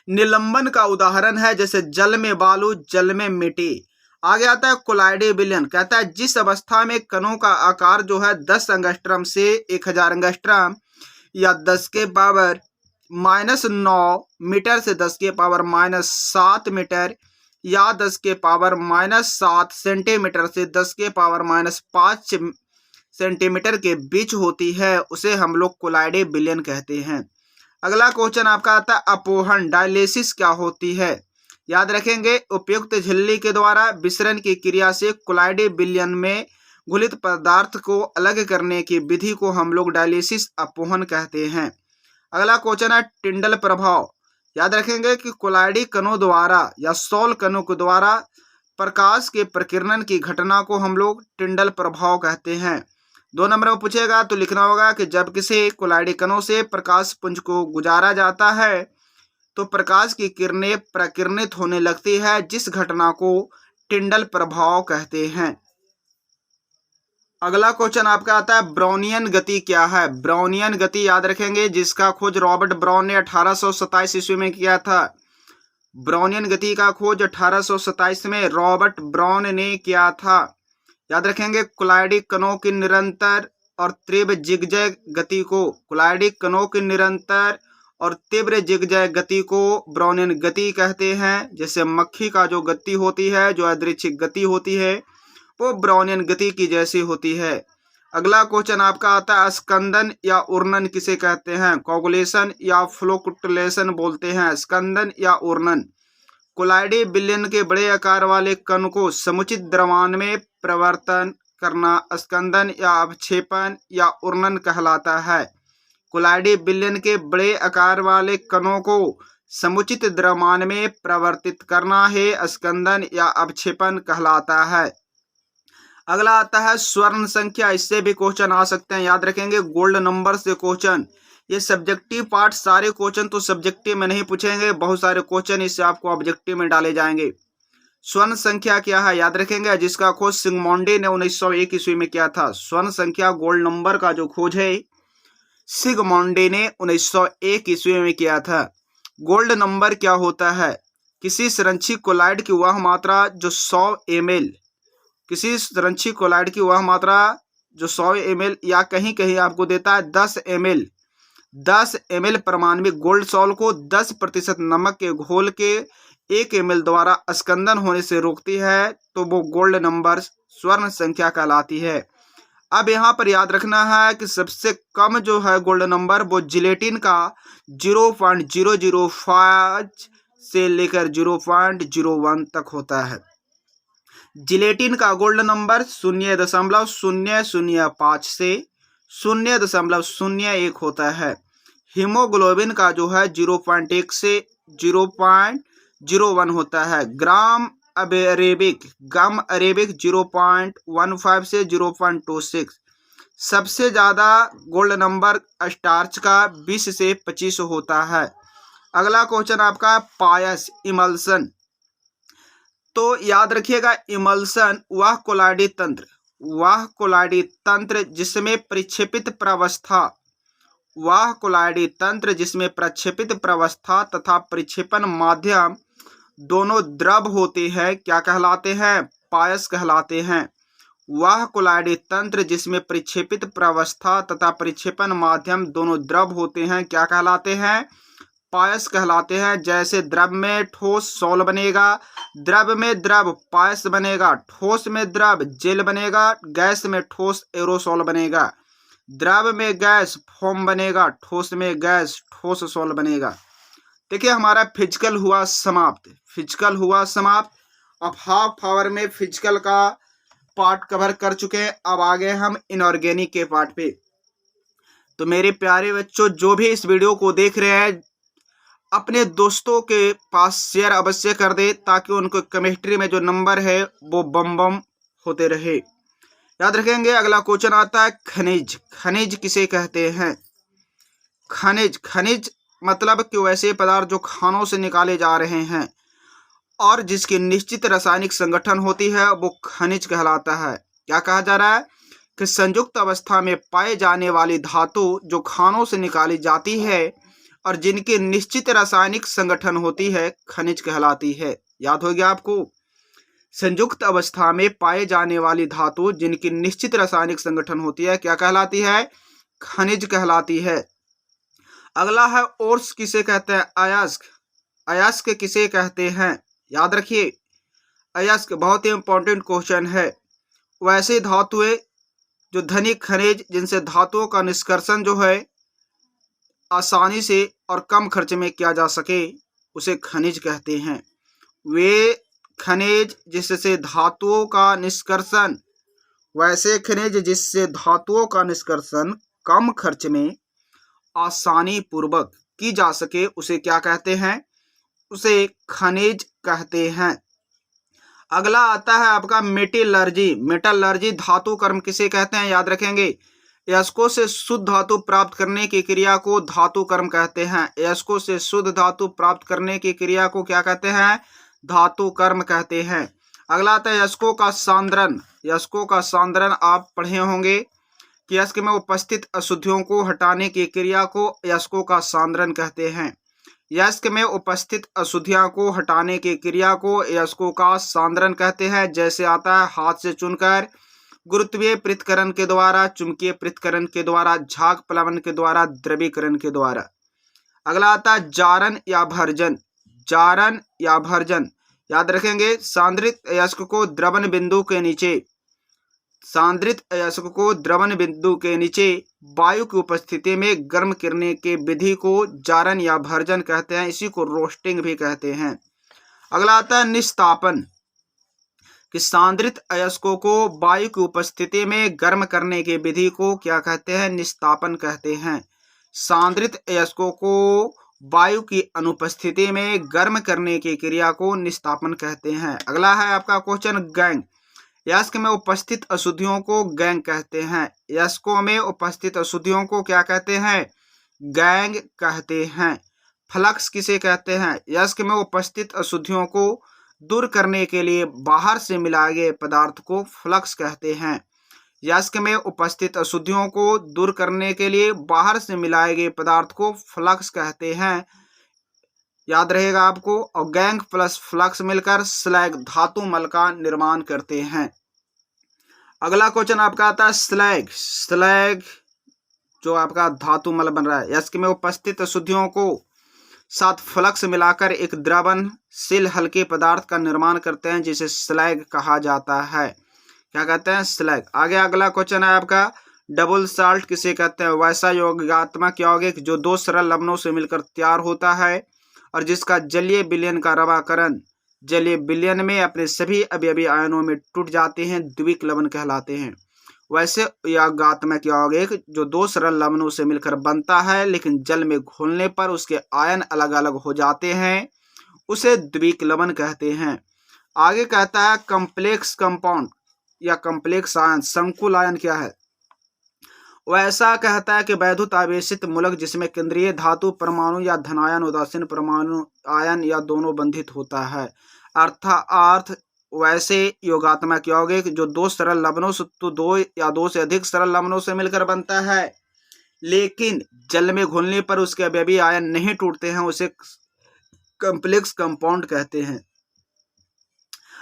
निलंबन का उदाहरण है जैसे जल में बालू, जल में मिट्टी। आगे आता है कोलाइडे विलयन, कहता है जिस अवस्था में कणों का आकार जो है 10 एंगस्ट्रम से 1000 एंगस्ट्रम या 10⁻⁻9 मीटर से 10⁻⁷ मीटर या 10⁻⁷ सेंटीमीटर से 10⁻⁵ सेंटीमीटर के बीच होती है, उसे हम लोग कोलाइडे विलयन कहते हैं। अगला क्वेश्चन आपका आता है, अपोहन, डायलिसिस क्या होती है? याद रखेंगे, उपयुक्त झिल्ली के द्वारा विसरण की क्रिया से कोलाइडे विलयन में घुलित पदार्थ को अलग करने की विधि को हम लोग डायलिसिस अपोहन कहते हैं। अगला क्वेश्चन है, टिंडल प्रभाव। याद रखेंगे कि कोलाइडी कणों द्वारा या सॉल कणों के द्वारा प्रकाश के प्रकीर्णन की घटना को हम लोग टिंडल प्रभाव कहते हैं। 2 नंबर में पूछेगा तो लिखना होगा कि जब किसी कोलाइडी कणों से प्रकाश पुंज को गुजारा जाता है तो प्रकाश की किरणें प्रकीर्णित होने लगती है, जिस घटना को टिंडल प्रभाव कहते हैं। अगला क्वेश्चन आपका आता है, ब्राउनियन गति क्या है? ब्राउनियन गति याद रखेंगे, जिसका खोज रॉबर्ट ब्राउन ने 1827 ईस्वी में किया था। ब्राउनियन गति का खोज 1827 में रॉबर्ट ब्राउन ने किया था। याद रखेंगे कुलाइडी कणों की निरंतर और तीव्र जिगजैग गति को, कुलाइडी कणों की निरंतर और तीव्र जिगजैग गति को ब्राउनियन गति कहते हैं। जैसे मक्खी का जो गति होती है, जो यादृच्छिक गति होती है, वो ब्राउनियन गति की जैसी होती है। अगला क्वेश्चन आपका आता है स्कंदन या उर्नन किसे कहते हैं? कोगुलेशन या फ्लोकुलेशन बोलते हैं, स्कंदन या उर्नन। कुलाइडी विलयन के बड़े आकार वाले कण को समुचित द्रव्यमान में परिवर्तन करना स्कंदन या अवक्षेपण या उर्नन कहलाता है। कुलाइडी विलयन के बड़े आकार वाले कणों को समुचित द्रव्यमान में परिवर्तित करना है स्कंदन या अवक्षेपण कहलाता है। अगला आता है स्वर्ण संख्या, इससे भी क्वेश्चन आ सकते हैं, याद रखेंगे गोल्ड नंबर से क्वेश्चन। ये सब्जेक्टिव पार्ट, सारे क्वेश्चन तो सब्जेक्टिव में नहीं पूछेंगे, बहुत सारे क्वेश्चन इससे आपको ऑब्जेक्टिव में डाले जाएंगे। स्वर्ण संख्या क्या है याद रखेंगे, जिसका खोज सिगमोंडी ने 1901 ईस्वी में किया था। स्वर्ण संख्या गोल्ड नंबर का जो खोज है सिगमोंडी ने 1901 ईस्वी में किया था। गोल्ड नंबर क्या होता है? किसी संरक्षित कोलाइड की वह मात्रा जो 100 ml, किसी संरक्षित कोलाइड की वह मात्रा जो 100 ml या कहीं कहीं आपको देता है 10 ml परमाणु में गोल्ड सॉल्ट को 10% नमक के घोल के 1 ml द्वारा स्कंदन होने से रोकती है, तो वो गोल्ड नंबर स्वर्ण संख्या कहलाती है। अब यहाँ पर याद रखना है कि सबसे कम जो है गोल्ड नंबर वो जिलेटिन का 0.005 से लेकर 0.01 तक होता है। जिलेटिन का गोल्ड नंबर 0.005 से 0.01 होता है। हीमोग्लोबिन का जो है 0.1 से 0.01 होता है। गम अरेबिक 0.15 से 0.26। सबसे ज़्यादा गोल्ड नंबर स्टार्च का 20 से 25 होता है। अगला क्वेश्चन आपका पायस इमल्सन, तो याद रखिएगा इमल्सन वह कोलाइडी तंत्र जिसमें प्रक्षेपित प्रवस्था तथा प्रक्षेपण माध्यम दोनों द्रव होते हैं, क्या कहलाते हैं? पायस कहलाते हैं। वह कोलाइडी तंत्र जिसमें प्रक्षेपित प्रवस्था तथा प्रक्षेपण माध्यम दोनों द्रव होते हैं, क्या कहलाते हैं? पायस कहलाते हैं। जैसे द्रव में ठोस सॉल बनेगा, द्रव में द्रव पायस बनेगा, ठोस में द्रव जेल बनेगा, गैस में ठोस एरोसोल बनेगा, द्रव में गैस फोम बनेगा, ठोस में गैस ठोस सॉल बनेगा। देखिए हमारा फिजिकल हुआ समाप्त। अब हाफ आवर में फिजिकल का पार्ट कवर कर चुके हैं। अब आगे हम इनऑर्गेनिक के पार्ट पे। तो मेरे प्यारे बच्चों, जो भी इस वीडियो को देख रहे हैं अपने दोस्तों के पास शेयर अवश्य कर दे, ताकि उनको केमिस्ट्री में जो नंबर है वो बम होते रहे। याद रखेंगे अगला क्वेश्चन आता है खनिज किसे कहते हैं? खनिज मतलब कि वैसे पदार्थ जो खानों से निकाले जा रहे हैं और जिसकी निश्चित रासायनिक संगठन होती है वो खनिज कहलाता है। क्या कहा जा रहा है कि संयुक्त अवस्था में पाए जाने वाली धातु जो खानों से निकाली जाती है और जिनकी निश्चित रासायनिक संगठन होती है खनिज कहलाती है। याद हो गया आपको? संयुक्त अवस्था में पाए जाने वाली धातु जिनकी निश्चित रासायनिक संगठन होती है क्या कहलाती है? खनिज कहलाती है। अगला है ओर्स किसे कहते हैं? अयस्क किसे कहते हैं? याद रखिए अयस्क बहुत ही इंपॉर्टेंट क्वेश्चन है। वैसे धातुएं जो धनिक खनिज जिनसे धातुओं का निष्कर्षण जो है आसानी से और कम खर्च में किया जा सके उसे खनिज कहते हैं। वे खनिज जिससे धातुओं का निष्कर्षण, वैसे खनिज जिससे धातुओं का निष्कर्षण कम खर्च में आसानी पूर्वक की जा सके उसे क्या कहते हैं? उसे खनिज कहते हैं। अगला आता है आपका मेटलर्जी धातु कर्म किसे कहते हैं? याद रखेंगे अयस्कों से शुद्ध धातु प्राप्त करने की क्रिया को धातु कर्म कहते हैं। अयस्कों से शुद्ध धातु प्राप्त करने की क्रिया को क्या कहते हैं? धातु कर्म कहते हैं। अगला आता है अयस्कों का सांद्रण आप पढ़े होंगे कि अयस्क में उपस्थित अशुद्धियों को हटाने की क्रिया को अयस्कों का सांद्रण कहते हैं। अयस्क में उपस्थित अशुद्धियों को हटाने की क्रिया को अयस्कों का सांद्रण कहते हैं। जैसे आता है हाथ से चुनकर गुरुत्वीय पृथक्करण के द्वारा, चुंबकीय पृथक्करण के द्वारा, झाग प्लवन के द्वारा, द्रवीकरण के द्वारा। अगला आता है जारण या भर्जन। जारण या भर्जन याद रखेंगे, सांद्रित अयस्क को द्रवण बिंदु के नीचे, सांद्रित अयस्क को द्रवण बिंदु के नीचे वायु की उपस्थिति में गर्म करने के विधि को जारण या भर्जन कहते हैं। इसी को रोस्टिंग भी कहते हैं। अगला आता है निस्तापन, कि सांद्रित अयस्कों को वायु की उपस्थिति में गर्म करने की विधि को क्या कहते हैं? निस्तापन कहते हैं। सांद्रित अयस्कों को वायु की अनुपस्थिति में गर्म करने की क्रिया को निस्तापन कहते हैं। अगला है आपका क्वेश्चन गैंग। अयस्क में उपस्थित अशुद्धियों को गैंग कहते हैं। अयस्कों में उपस्थित अशुद्धियों को क्या कहते हैं? गैंग कहते हैं। फ्लक्स किसे कहते हैं? अयस्क में उपस्थित अशुद्धियों को दूर करने के लिए बाहर से मिलाए गए पदार्थ को फ्लक्स कहते हैं। अयस्क में उपस्थित अशुद्धियों को दूर करने के लिए बाहर से मिलाए गए पदार्थ को फ्लक्स कहते हैं, याद रहेगा आपको। और गैंग प्लस फ्लक्स मिलकर स्लैग धातु मल का निर्माण करते हैं। अगला क्वेश्चन आपका आता है स्लैग। स्लैग जो आपका धातु मल बन रहा है, अयस्क में उपस्थित अशुद्धियों को साथ फ्लक्स मिलाकर एक द्रवणशील हल्के पदार्थ का निर्माण करते हैं, जिसे स्लैग कहा जाता है। क्या कहते हैं? स्लैग। आगे अगला क्वेश्चन है आपका डबल साल्ट किसे कहते हैं? वैसा योगात्मक यौगिक जो दो सरल लवणों से मिलकर तैयार होता है और जिसका जलीय विलयन का रवाकरण जलीय विलयन में अपने सभी अवयवी आयनों में टूट जाते हैं, द्विक लवण कहलाते हैं। वैसे योगात्मक यौगिक जो दो सरल लवणों से मिलकर बनता है लेकिन जल में घुलने पर उसके आयन अलग अलग हो जाते हैं, उसे द्विक लवण कहते हैं। आगे कहता है कॉम्प्लेक्स कंपाउंड या कॉम्प्लेक्स आयन, संकुल आयन क्या है? वैसा कहता है कि वैद्युत आवेशित मूलक जिसमें केंद्रीय धातु परमाणु या धनायन उदासीन परमाणु आयन या दोनों बंधित होता है। अर्थात वैसे योगात्मक यौगिक जो दो सरल लवणों से तो दो या दो से अधिक सरल लवणों से मिलकर बनता है लेकिन जल में घुलने पर उसके अवयवी आयन नहीं टूटते हैं, उसे कॉम्प्लेक्स कंपाउंड कहते हैं।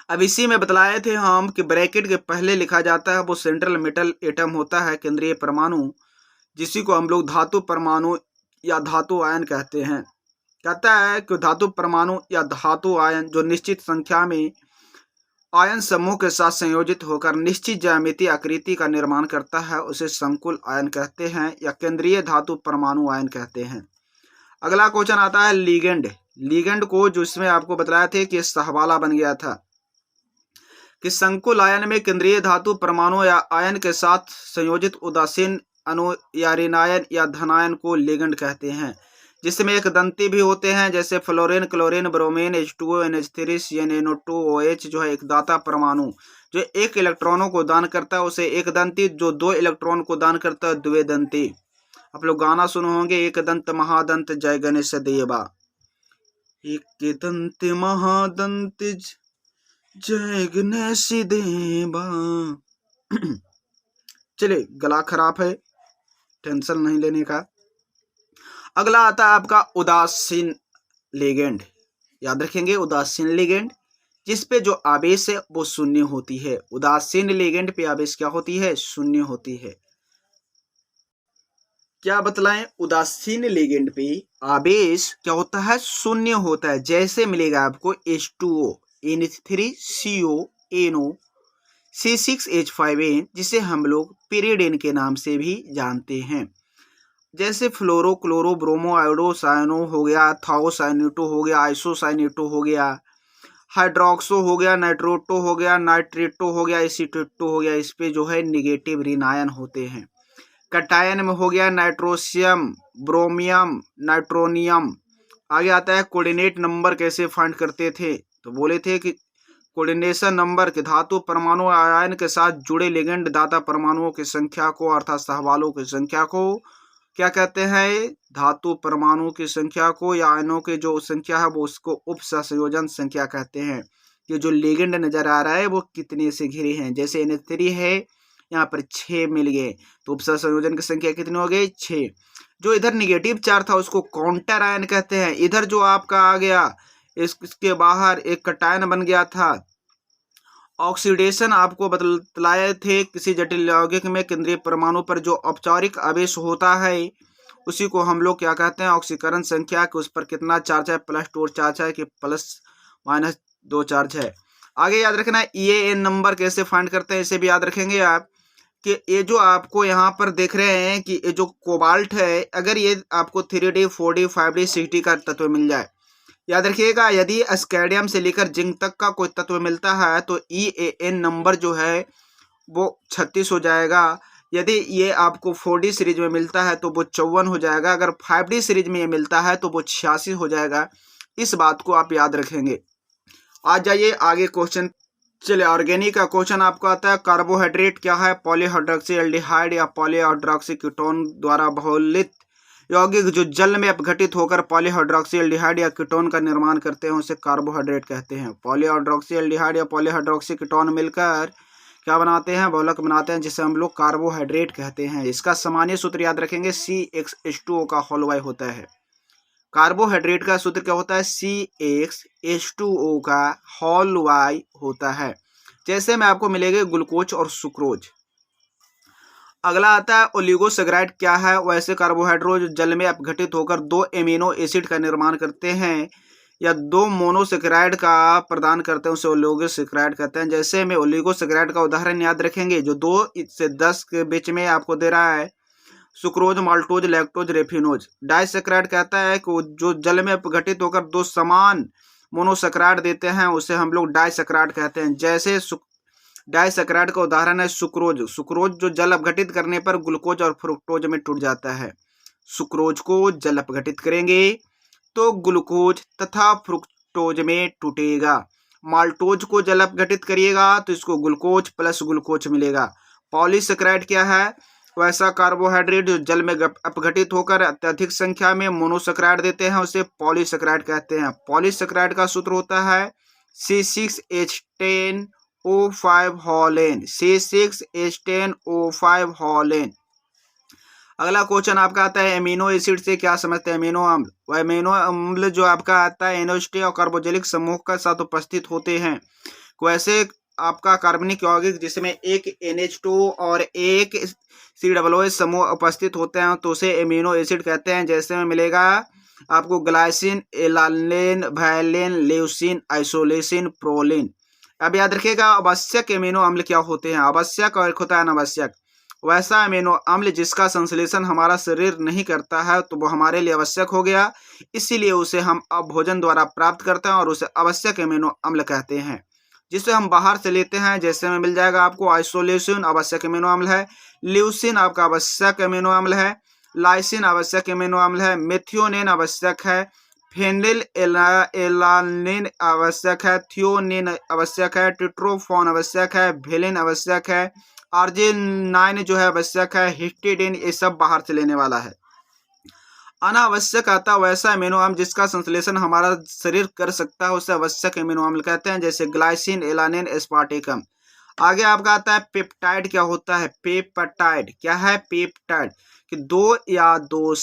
अब इसी में बतलाए थे हम कि ब्रैकेट के पहले लिखा जाता है वो सेंट्रल मेटल एटम होता है, केंद्रीय परमाणु, जिसी को हम लोग धातु परमाणु या धातु आयन कहते हैं। कहता है कि धातु परमाणु या धातु आयन जो निश्चित संख्या में आयन समूह के साथ संयोजित होकर निश्चित ज्यामितीय आकृति का निर्माण करता है, उसे संकुल आयन कहते हैं या केंद्रीय धातु परमाणु आयन कहते हैं। अगला क्वेश्चन आता है लिगेंड। लिगेंड को जो इसमें आपको बताया थे कि सहवाला बन गया था कि संकुल आयन में केंद्रीय धातु परमाणु या आयन के साथ संयोजित उदासीन अणु या ऋणायन या धनायन को लिगेंड कहते हैं, जिसमें एक दंती भी होते हैं, जैसे fluorine, chlorine, bromine, H2O, NH3, CnNO2OH जो है एक दाता परमाणु जो एक इलेक्ट्रॉनों को दान करता है उसे एक दंती, जो दो इलेक्ट्रॉन को दान करता है द्विदंती। आप लोग गाना सुने होंगे, एक दंत महादंत जय गणेश देवा, एक दंत महादंत जय गणेश देवा। चलिए, गला खराब है, टेंशन नहीं लेने का। अगला आता है आपका उदासीन लिगेंड। याद रखेंगे उदासीन लिगेंड जिस पे जो आवेश है वो शून्य होती है। उदासीन लिगेंड पे आवेश क्या होती है? शून्य होती है। क्या बतलाएं? उदासीन लिगेंड पे आवेश क्या होता है? शून्य होता है। जैसे मिलेगा आपको H2O, NH3CO, NO, C6H5N जिसे हम लोग पिरिडीन के नाम से भी जानते हैं। जैसे फ्लोरो, क्लोरो, ब्रोमो, आयोडो, साइनो हो गया, थाओसाइनेटो हो गया, आइसोसाइनेटो हो गया, हाइड्रोक्सो हो गया, नाइट्रोटो हो गया, नाइट्रेटो हो गया, एसीटेटो हो गया, इस पे जो है निगेटिव ऋणायन होते हैं। कटायन में हो गया नाइट्रोसियम, ब्रोमियम, नाइट्रोनियम। आगे आता है कोऑर्डिनेट नंबर कैसे फाइंड करते थे, तो बोले थे कि कोऑर्डिनेशन नंबर के धातु परमाणु आयन के साथ जुड़े लिगेंड दाता परमाणुओं की संख्या को अर्थात सहवालों की संख्या को क्या कहते हैं? धातु परमाणु की संख्या को या आयनों की जो संख्या है वो उसको उप सहसंयोजन संख्या कहते हैं। ये जो लिगेंड नजर आ रहा है वो कितने से घिरे हैं, जैसे NH3 है, यहाँ पर 6 मिल गए तो उप सहसंयोजन की संख्या कितनी हो गई? 6। जो इधर निगेटिव चार्ज था उसको काउंटर आयन कहते हैं। इधर जो आपका आ गया इसके बाहर एक कटायन बन गया था ऑक्सीडेशन आपको बतलाए थे, किसी जटिल यौगिक में केंद्रीय परमाणु पर जो औपचारिक आवेश होता है उसी को हम लोग क्या कहते हैं, ऑक्सीकरण संख्या, कि उस पर कितना चार्ज है, +2 चार्ज है कि ±2 चार्ज है। आगे याद रखना EAN नंबर कैसे फाइंड करते हैं, इसे भी याद रखेंगे आप, कि ये जो आपको यहाँ पर देख रहे हैं कि ये जो कोबाल्ट है, अगर ये आपको 3D 4D 5D 6D का तत्व मिल जाए, याद रखिएगा यदि स्कैंडियम से लेकर जिंक तक का कोई तत्व मिलता है तो EAN नंबर जो है वो 36 हो जाएगा। यदि ये आपको 4D सीरीज में मिलता है तो वो 54 हो जाएगा। अगर 5D सीरीज में ये मिलता है तो वो 86 हो जाएगा। इस बात को आप याद रखेंगे। आ जाइए आगे क्वेश्चन। चलिए, ऑर्गेनिक का क्वेश्चन आपको आता है, कार्बोहाइड्रेट क्या है, पॉलीहाइड्रोक्सी एल्डिहाइड या पॉलीहाइड्रोक्सी कीटोन द्वारा बहुलित यौगिक जो जल में अपघटित होकर पॉलीहाइड्रोक्सी एल्डिहाइड या कीटोन का निर्माण करते हैं उसे कार्बोहाइड्रेट कहते हैं। पॉलीहाइड्रोक्सी एल्डिहाइड या पॉलीहाइड्रोक्सी कीटोन मिलकर क्या बनाते हैं, बहुलक बनाते हैं, जिसे हम लोग कार्बोहाइड्रेट कहते हैं। इसका सामान्य सूत्र याद रखेंगे, CxH2O का होल वाई होता है। कार्बोहाइड्रेट का सूत्र क्या होता है, CxH2O का होल वाई होता है। जैसे में आपको मिलेंगे ग्लूकोज और सुक्रोज। अगला आता है ओलिगोसैकेराइड क्या है, वैसे कार्बोहाइड्रेट जल में अपघटित होकर 2 एमिनो एसिड का निर्माण करते हैं या 2 मोनोसैकेराइड का प्रदान करते हैं, उसे ओलिगोसैकेराइड कहते हैं। जैसे में ओलिगोसैकेराइड का उदाहरण याद रखेंगे जो 2 से 10 के बीच में आपको दे रहा है, sucrose, maltose, lactose, raffinose. Disaccharide कहता है कि जो जल में अपघटित होकर 2 समान मोनोसैकेराइड देते हैं उसे हम लोग डाइसैकेराइड कहते हैं। जैसे डाइसैकेराइड का उदाहरण है सुक्रोज। सुक्रोज जो जल अपघटित करने पर ग्लूकोज और फ्रुक्टोज में टूट जाता है। सुक्रोज को जल अपघटित करेंगे तो ग्लूकोज तथा फ्रुक्टोज में टूटेगा। माल्टोज को जल अपघटित करिएगा तो इसको ग्लूकोज प्लस ग्लूकोज मिलेगा। पॉलीसैकेराइड क्या है, वैसा कार्बोहाइड्रेट जो जल में अपघटित होकर अत्यधिक संख्या में मोनोसैकेराइड देते हैं उसे पॉलीसैकेराइड कहते हैं। पॉलीसैकेराइड का सूत्र होता है C6H10O5 होलेन, C6H10O5 होलेन। अगला क्वेश्चन आपका आता है एमिनो एसिड से क्या समझते हैं, एमिनो अम्ल। वह एमिनो अम्ल जो आपका आता है एनोस्टे और कार्बोक्सिलिक समूह के साथ उपस्थित होते हैं। वैसे आपका कार्बनिक यौगिक जिसमें एक NH2 और एक COOH समूह उपस्थित होते हैं तो उसे एमिनो एसिड कहते हैं। जैसे में मिलेगा आपको glycine, alanine, valine, leucine, isoleucine, proline. अब याद रखिएगा आवश्यक एमिनो अम्ल क्या होते हैं, आवश्यक और एक होता है अनावश्यक। वैसा एमिनो अम्ल जिसका संश्लेषण हमारा शरीर नहीं करता है तो वो हमारे लिए आवश्यक हो गया, इसीलिए उसे हम भोजन द्वारा प्राप्त करते हैं और उसे आवश्यक एमिनो अम्ल कहते हैं। जिसे हम बाहर से लेते हैं जैसे में मिल जाएगा आपको आइसोलेसिन आवश्यक एमिनो अम्ल है, ल्यूसीन आपका आवश्यक एमिनो अम्ल है, लाइसिन आवश्यक एमिनो अम्ल है, मेथियोनिन आवश्यक है, फेनिल एलानिन आवश्यक है, थियोनिन आवश्यक है, ट्रिप्टोफैन आवश्यक है, वेलिन आवश्यक है, आर्जिनाइन जो है आवश्यक है, हिस्टिडाइन, ये सब बाहर से लेने वाला है। अनावश्यक आता वैसा एमिनो अम्ल जिसका संश्लेषण हमारा शरीर कर सकता है उसे आवश्यक एमिनो अम्ल कहते हैं। जैसे ग्लाइसिन, एलानिन, एस्पार्टिकम। आगे आपका आता है पेप्टाइड क्या होता है, पेप्टाइड क्या है, पेप्टाइड कि दो या दो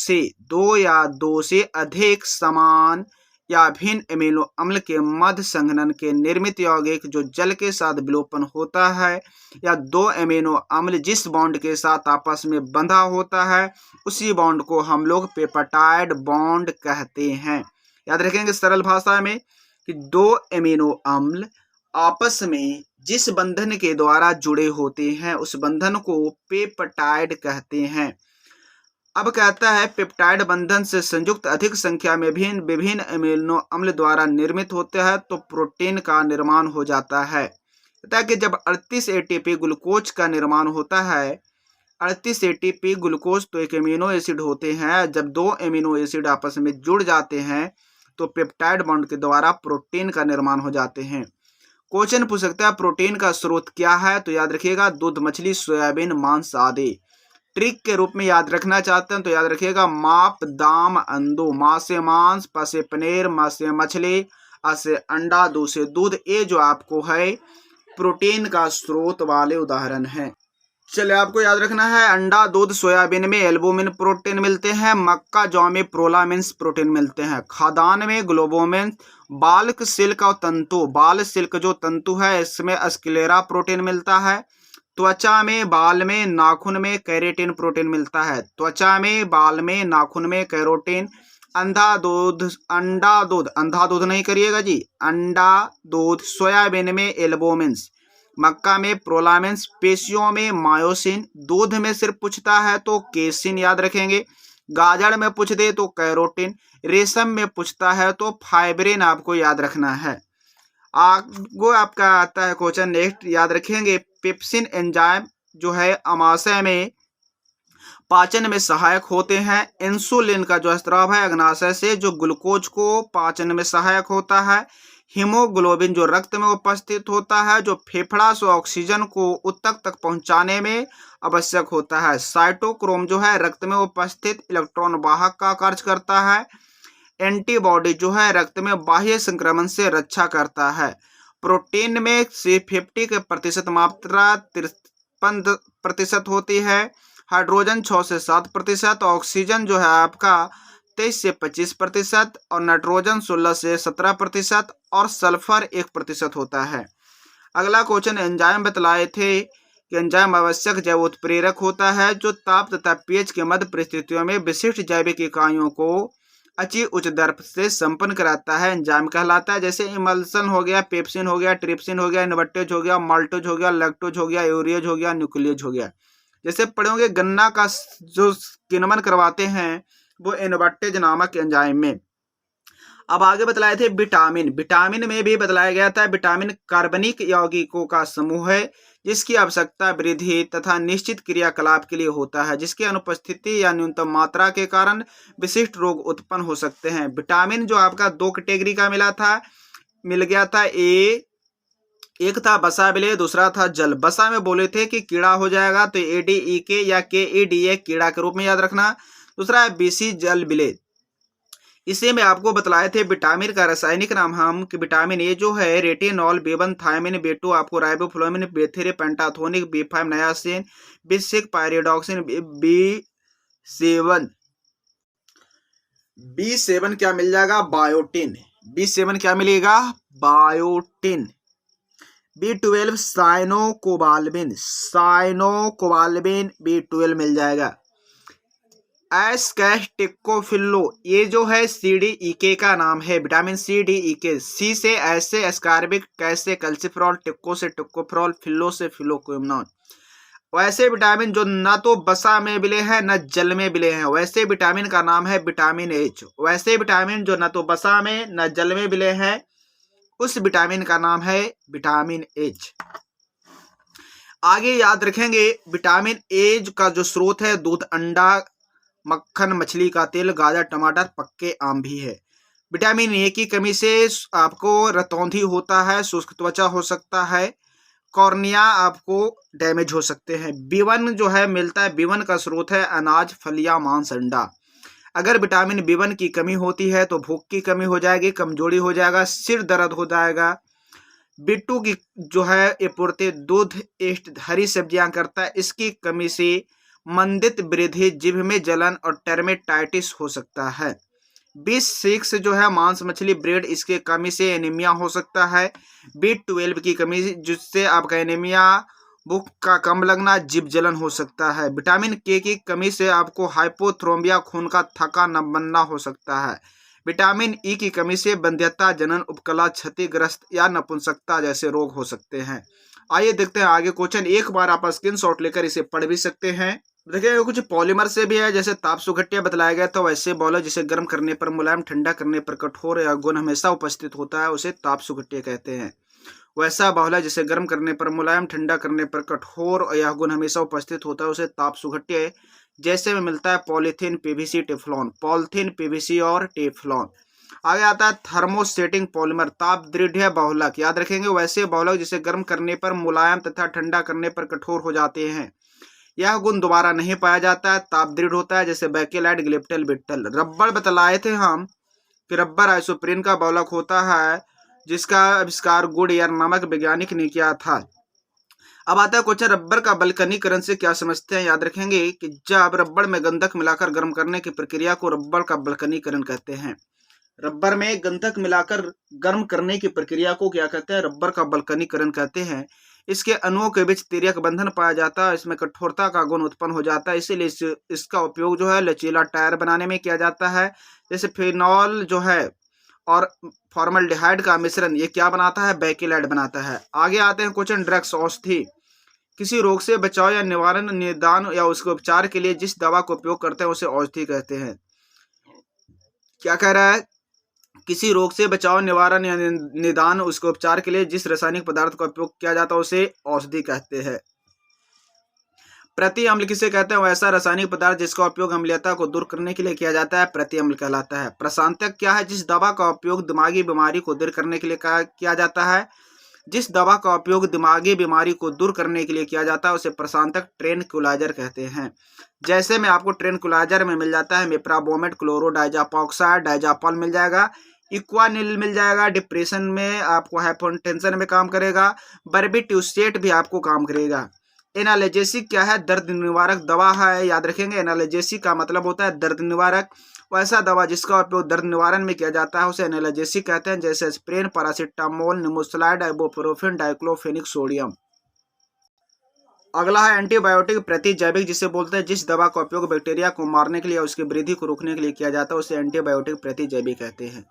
से अधिक समान या भिन्न एमिनो अम्ल के मध्य संघनन के निर्मित यौगिक जो जल के साथ विलोपन होता है, या 2 एमिनो अम्ल जिस बॉन्ड के साथ आपस में बंधा होता है उसी बॉन्ड को हम लोग पेप्टाइड बॉन्ड कहते हैं। याद रखेंगे सरल भाषा में कि 2 एमिनो अम्ल आपस में जिस बंधन के द्वारा जुड़े होते हैं उस बंधन को पेप्टाइड कहते हैं। अब कहता है पेप्टाइड बंधन से संयुक्त अधिक संख्या में विभिन्न एमिनो अम्ल द्वारा निर्मित होते हैं तो प्रोटीन का निर्माण हो जाता है। ताकि जब 38 ATP ग्लूकोज का निर्माण होता है, 38 ATP ग्लूकोज तो एक एमिनो एसिड होते हैं, जब 2 एमिनो एसिड आपस में जुड़ जाते हैं तो पेप्टाइड बॉन्ड के द्वारा प्रोटीन का निर्माण हो जाते हैं। क्वेश्चन पूछ सकता है प्रोटीन का स्रोत क्या है, तो याद रखिएगा दूध, मछली, सोयाबीन, मांस आदि। ट्रिक के रूप में याद रखना चाहते हैं तो याद रखिएगा माप, दाम, अंडो, मां से मांस, प से पनीर, म से मछली, अ से अंडा, दू से दूध, ये जो आपको है प्रोटीन का स्रोत वाले उदाहरण हैं। चलिए आपको याद रखना है, अंडा, दूध, सोयाबीन में एल्बुमिन प्रोटीन मिलते हैं, मक्का, जौ में प्रोलामिन्स प्रोटीन मिलते हैं, खाद्यान्न में ग्लोबोमिन, बाल्क सिल्क और तंतु, बाल सिल्क जो तंतु है इसमें स्क्लेरा प्रोटीन मिलता है, त्वचा में, बाल में, नाखून में केराटिन प्रोटीन मिलता है, त्वचा में, बाल में, नाखून में केराटिन। अंडा दूध नहीं करिएगा जी, अंडा दूध, सोयाबीन में एल्बुमिन्स, मक्का में प्रोलामिन्स, पेशियों में मायोसिन, दूध में सिर्फ पूछता है तो केसिन याद रखेंगे, गाजर में पूछ दे तो कैरोटिन, रेशम में पूछता है तो फाइब्रिन आपको याद रखना है। आगे आपका आता है क्वेश्चन नेक्स्ट, याद रखेंगे पेप्सिन एंजाइम जो है अमाशय में पाचन में सहायक होते हैं, इंसुलिन का जो स्राव है अग्नाशय से जो ग्लूकोज को पाचन में सहायक होता है, हीमोग्लोबिन जो रक्त में उपस्थित होता है जो फेफड़ा से ऑक्सीजन को ऊतक तक पहुंचाने में आवश्यक होता है, साइटोक्रोम जो है रक्त में उपस्थित इलेक्ट्रॉन वाहक का कार्य करता है, एंटीबॉडी जो है रक्त में बाह्य संक्रमण से रक्षा करता है, प्रोटीन में से 50% मात्रा 53% होती है, हाइड्रोजन 6 से 7%, ऑक्सीजन जो है आपका 23 से 25% और नाइट्रोजन 16 से 17% और सल्फर 1% होता है। अगला क्वेश्चन, एंजाइम बतलाए थे कि एंजाइम आवश्यक जैव उत्प्रेरक होता है जो ताप तथा पीएच के मध्य परिस्थितियों में विशिष्ट जैविक इकाइयों को अच्छी उच्च दर से संपन्न कराता है, एंजाइम कहलाता है। जैसे इमल्सन हो गया, पेप्सिन हो गया, ट्रिप्सिन हो गया, इन्वर्टेज हो गया, माल्टोज हो गया, लैक्टोज हो गया, यूरियज हो गया, न्यूक्लियज हो गया। जैसे पढ़ोगे गन्ना का जो किण्वन करवाते हैं वो इन्वर्टेज नामक एंजाइम में। अब आगे बतलाए थे विटामिन, विटामिन में भी बतलाया गया था विटामिन कार्बनिक यौगिकों का समूह है जिसकी आवश्यकता वृद्धि तथा निश्चित क्रियाकलाप के लिए होता है, जिसकी अनुपस्थिति या न्यूनतम मात्रा के कारण विशिष्ट रोग उत्पन्न हो सकते हैं। विटामिन जो आपका 2 कैटेगरी का मिल गया था, एक था बसा विलेय, दूसरा था जल। बसा में बोले थे कि कीड़ा हो जाएगा तो ADE या KEDA कीड़ा के रूप में याद रखना। दूसरा है BC जल विलेय, इसे में आपको बतलाए थे विटामिन का रासायनिक नाम हम कि विटामिन ए जो है रेटिनॉल, B1 थायमिन, B2 आपको riboflavin, B3 pantothenic, B5 नायासिन, B6 pyridoxine, B7 क्या मिल जाएगा, बायोटिन। B7 क्या मिलेगा, बायोटिन। B12 साइनोकोबाल्मिन, B12 मिल जाएगा। एस्कैस्टिकोफिल्लो, ये जो है CDEK का नाम है, विटामिन CDEK। सी से ऐसे एस्कार्बिक, कैसे कैल्सिफेरॉल, टिक्को से टिक्कोफेरॉल, फिल्लो से फिलोक्विनोन। वैसे विटामिन जो न तो बसा में मिले हैं न जल में मिले हैं, वैसे विटामिन का नाम है विटामिन H। वैसे विटामिन जो न तो बसा में न जल में मिले हैं उस विटामिन का नाम है विटामिन H। आगे याद रखेंगे विटामिन A का जो स्रोत है दूध, अंडा, मक्खन, मछली का तेल, गाजर, टमाटर, पक्के आम भी है। विटामिन ए की कमी से आपको रतौंधी होता है, शुष्क त्वचा हो सकता है, कॉर्निया आपको डैमेज हो सकते हैं। B1 जो है मिलता है, B1 का स्रोत है अनाज, फलियां, मांस, अंडा। अगर विटामिन B1 की कमी होती है तो भूख की कमी हो जाएगी, कमजोरी हो जाएगा, सिर दर्द हो जाएगा। B2 की जो है ये पूर्ति दूध, ईस्ट, हरी सब्जियां करता है, इसकी कमी से मंदित वृद्धि, जीभ में जलन और टर्मेटाइटिस हो सकता है। B6 जो है मांस, मछली, ब्रेड, इसके कमी से एनीमिया हो सकता है। B12 की कमी जिससे आपका एनीमिया, भूख का कम लगना, जीभ जलन हो सकता है। विटामिन K की कमी से आपको हाइपोथ्रोम्बिया, खून का थक्का न बनना हो सकता है। विटामिन E की कमी से वंध्यता, जनन, उपकला, क्षतिग्रस्त या नपुंसकता जैसे रोग हो सकते हैं। आइए देखते हैं आगे क्वेश्चन, एक बार आप स्क्रीनशॉट लेकर इसे पढ़ भी सकते हैं। देखिए कुछ पॉलीमर से भी है, जैसे ताप सुघट्य बतलाया गया तो वैसे बॉल जिसे गर्म करने पर मुलायम, ठंडा करने पर कठोर या गुण हमेशा उपस्थित होता है उसे ताप सुघट्य कहते हैं। वैसा बाहुला जिसे गर्म करने पर मुलायम, ठंडा करने पर कठोर या गुण हमेशा उपस्थित होता है उसे ताप सुघट्य। जैसे में मिलता है polythene, PVC, Teflon, polythene, PVC और टेफ्लॉन। आगे आता है थर्मोसेटिंग पॉलीमर, ताप दृढ़ बहुलक, याद रखेंगे वैसे बहुलक जिसे गर्म करने पर मुलायम तथा ठंडा करने पर कठोर हो जाते हैं। यह गुण दोबारा नहीं पाया जाता है, ताप दृढ़ होता है, जैसे बैकेलाइट, ग्लिप्टल, बिट्टल। रबर बतलाए थे हम कि रबर आइसोप्रीन का बहुलक होता है जिसका आविष्कार गुडयार नामक वैज्ञानिक ने किया था। अब आता है क्वेश्चन, रबर का बल्कनीकरण से क्या समझते हैं। याद रखेंगे कि जब रबर में गंधक मिलाकर गर्म करने की प्रक्रिया को रबर का बल्कनीकरण कहते हैं। रबर में गंधक मिलाकर गर्म करने की प्रक्रिया को क्या कहते हैं, रबर का बल्कनीकरण कहते हैं। इसके अणुओं के बीच तिर्यक बंधन पाया जाता है, इसमें कठोरता का गुण उत्पन्न हो जाता है, इसीलिए इसका उपयोग जो है लचीला टायर बनाने में किया जाता है। जैसे फिनॉल जो है और फॉर्मल्डिहाइड का मिश्रण ये क्या बनाता है, बेकिलाइट बनाता है। आगे आते हैं क्वेश्चन, ड्रग्स औषधि। किसी रोग से बचाव या निवारण, निदान या उसके उपचार के लिए जिस दवा का उपयोग करते हैं उसे औषधि कहते हैं। क्या कह रहा है, किसी रोग से बचाव, निवारण या निदान उसके उपचार के लिए जिस रासायनिक पदार्थ का उपयोग किया जाता है उसे औषधि कहते हैं। प्रति अम्ल किसे कहते हैं, वैसा रासायनिक पदार्थ जिसका उपयोग अम्लीयता को दूर करने के लिए किया जाता है, प्रति अम्ल कहलाता है। प्रशांतक क्या है, जिस दवा का उपयोग दिमागी बीमारी को दूर करने के लिए किया जाता है, जिस दवा का उपयोग दिमागी बीमारी को दूर करने के लिए किया जाता है उसे प्रशांतक ट्रेनक्विलाइजर कहते हैं। जैसे में आपको ट्रेनक्विलाइजर में मिल जाता है मेप्राबोमेट, क्लोरोडाइजापॉक्साइड, डाइजापॉल मिल जाएगा, इक्वानिल मिल जाएगा, डिप्रेशन में आपको हाइपोटेंशन में काम करेगा, बर्बिट्यूसेट भी आपको काम करेगा। एनाल्जेसिक क्या है, दर्द निवारक दवा है। याद रखेंगे एनाल्जेसिक का मतलब होता है दर्द निवारक। वैसा दवा जिसका उपयोग दर्द निवारण में किया जाता है उसे एनाल्जेसिक कहते हैं, जैसे aspirin, paracetamol, nimesulide, ibuprofen, diclofenac sodium. अगला है एंटीबायोटिक प्रतिजैविक, जिसे बोलते हैं जिस दवा का उपयोग बैक्टीरिया को मारने के लिए उसकी वृद्धि को रोकने के लिए किया जाता है उसे एंटीबायोटिक प्रतिजैविक कहते हैं।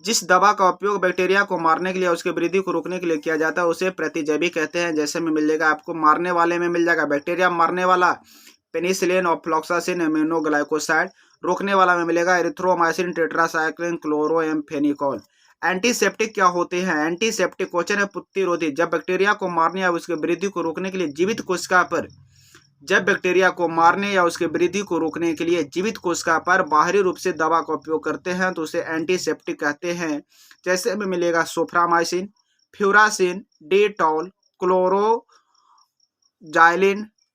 जिस दवा का उपयोग बैक्टीरिया को मारने के लिए उसकी वृद्धि को रोकने के लिए किया जाता है उसे प्रतिजैविक कहते हैं। जैसे में मिल जाएगा आपको, मारने वाले में मिल जाएगा बैक्टीरिया मारने वाला पेनिसिलिन, ऑफ्लॉक्सासिन, एमिनोग्लाइकोसाइड। रोकने वाला में मिलेगा एरिथ्रोमाइसिन, टेट्रासाइक्लिन, क्लोरोएम्फेनिकॉल। एंटीसेप्टिक क्या होते हैं, एंटीसेप्टिक क्वेश्चन है प्रतिरोधी। जब बैक्टीरिया को मारने या उसकी वृद्धि को रोकने के लिए जीवित कोशिका पर जीवित कोशिका पर बाहरी रूप से दवा का उपयोग करते हैं तो उसे एंटीसेप्टिक कहते हैं। जैसे में मिलेगा सोफ्रामाइसिन, फ्यूरासिन, डेटॉल, क्लोरोजाइलिन,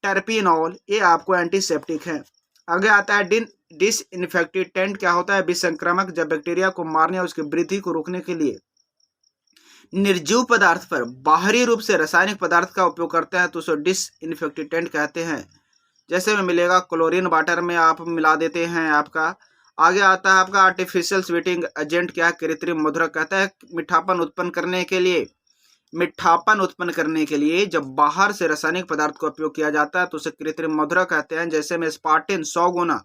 टर्पिनॉल, ये आपको एंटीसेप्टिक है। आगे आता है डिसइंफेक्टेंट क्या होता है, विसंक्रमक। जब बैक्टीरिया को मारने या उसकी वृद्धि को रोकने के लिए निर्जीव पदार्थ पर बाहरी रूप से रासायनिक पदार्थ का उपयोग करते हैं तो उसे डिसइंफेक्टेंट कहते हैं। जैसे में मिलेगा क्लोरीन वाटर में आप मिला देते हैं आपका। आगे आता है आपका आर्टिफिशियल स्वीटिंग एजेंट क्या है, कृत्रिम मधुरक कहता है। मिठापन उत्पन्न करने के लिए जब बाहर से रासायनिक पदार्थ का उपयोग किया जाता है तो उसे कृत्रिम मधुरक कहते हैं। जैसे में स्पार्टिन 100 गुना,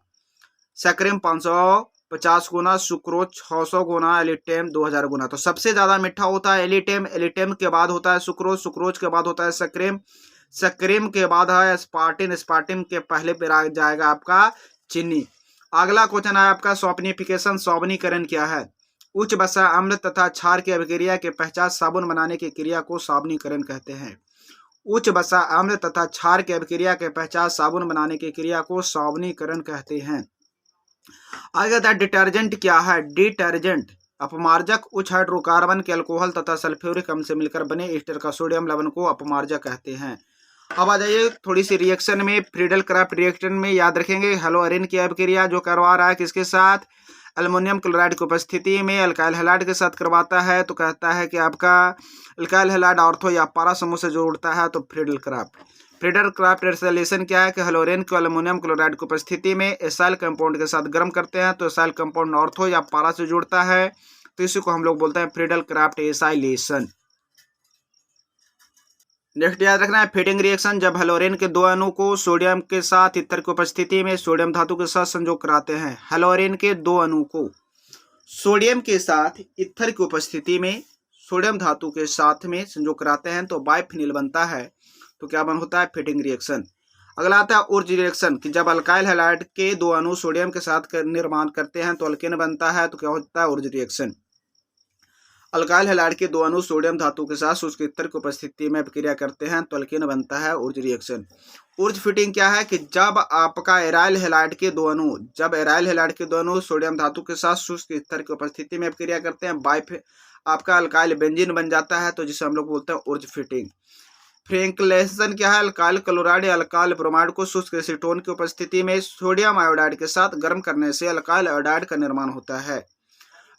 सैक्रिम 550 गुना, सुक्रोज 600 गुना, एलिटेम 2000 गुना। तो सबसे ज्यादा मीठा होता है एलिटेम, एलिटेम के बाद होता है सुक्रोज, सुक्रोज के बाद होता है सैक्रिम, सैक्रिम के बाद है स्पार्टिन, स्पार्टिन के पहले पे आ जाएगा आपका चीनी। अगला क्वेश्चन है आपका सॉफ्टनिफिकेशन, सौवनीकरण क्या है। उच्च वसा अम्ल तथा क्षार की अभिक्रिया के पश्चात साबुन बनाने की क्रिया को साबुनीकरण कहते हैं। उच्च वसा अम्ल तथा क्षार की अभिक्रिया के पश्चात साबुन बनाने की क्रिया को साबुनीकरण कहते हैं। आगे था डिटर्जेंट क्या है, डिटर्जेंट अपमार्जक उच्च हाइड्रोकार्बन के अल्कोहल तथा सल्फ्यूरिक अम्ल से मिलकर बने ईस्टर का सोडियम लवण को अपमार्जक कहते हैं। अब आ जाइए थोड़ी सी रिएक्शन में, फ्रीडल क्राफ्ट रिएक्शन में याद रखेंगे हेलोअरिन की अभिक्रिया जो करवा रहा है किसके साथ, अल्मोनियम क्लोराइड की उपस्थिति में अल्काइल हैलाइड के साथ करवाता है तो कहता है कि आपका अल्काइल हैलाइड ऑर्थो या पारा समूह से जोड़ता है तो Friedel craft. Friedel craft relation क्या है कि हेलोअरिन को अल्मोनियम क्लोराइड की उपस्थिति में एसाइल कंपाउंड के साथ गर्म करते हैं तो एसाइल कंपाउंड ऑर्थो या पारा से जुड़ता है तो इसी को हम लोग बोलते हैं फ्रीडल क्राफ्ट एसाइलेशन। नेक्स्ट याद रखना है फीडिंग रिएक्शन, जब हेलोअरिन के दो अणु को सोडियम के साथ ईथर की उपस्थिति में सोडियम धातु के साथ संयोग कराते हैं। हेलोअरिन के दो अणु को सोडियम के साथ ईथर की उपस्थिति में सोडियम धातु के साथ में संयोग कराते हैं तो बाइफिनिल बनता है तो क्या बन होता है, फीडिंग रिएक्शन। अगला आता है उर्ज रिएक्शन कि जब अल्काइल हैलाइड के दो अणु सोडियम के साथ निर्माण करते हैं तो अल्केन बनता है तो क्या होता है, उर्ज रिएक्शन। अल्काइल हैलाइड के दो अणु सोडियम धातु के साथ शुष्क ईथर की उपस्थिति में अभिक्रिया करते हैं तो अल्केन बनता है, उर्ज रिएक्शन। उर्ज फिटिंग क्या है कि जब आपका एराइल हैलाइड के दो अणु सोडियम धातु के साथ शुष्क ईथर की उपस्थिति में अभिक्रिया करते हैं आपका अल्काइल बेंजीन बन जाता है तो जिसे हम लोग बोलते हैं उर्ज फिटिंग। फ्रैंकलेशन क्या है, अल्काइल क्लोराइड या अल्काइल ब्रोमाइड को शुष्क एसीटोन की उपस्थिति में सोडियम आयोडाइड के साथ गर्म करने से अल्काइल आयोडाइड का निर्माण होता है।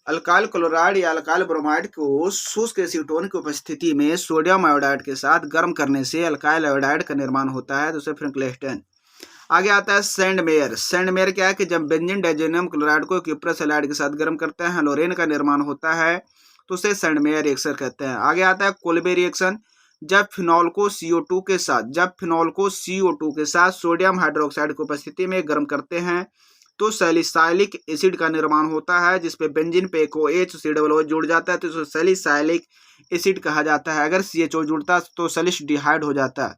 अल्काइल क्लोराइड या अल्काइल ब्रोमाइड को शुष्क एसीटोन की उपस्थिति में सोडियम आयोडाइड के साथ गर्म करने से अल्काइल आयोडाइड का निर्माण होता है, दूसरे फ्रैंकलिस्टन। आगे आता है सैंड मेयर। सैंड मेयर क्या है कि जब बेंजीन डाइजेनियम क्लोराइड को क्यूप्रस हैलाइड के साथ गर्म करते हैं हेलोरेन का निर्माण होता है, तो उसे सैंड मेयर रिएक्शन कहते हैं। आगे आता है कोल्बे रिएक्शन। जब फिनॉल को CO2 के साथ सोडियम हाइड्रोक्साइड की उपस्थिति में गर्म करते हैं तो सैलिसाइलिक एसिड का निर्माण होता है, जिसपे बेंजीन पे एक OH COO जुड़ जाता है तो इसे सैलिसाइलिक एसिड कहा जाता है। अगर CHO जुड़ता है तो सैलिसल्डिहाइड हो जाता है।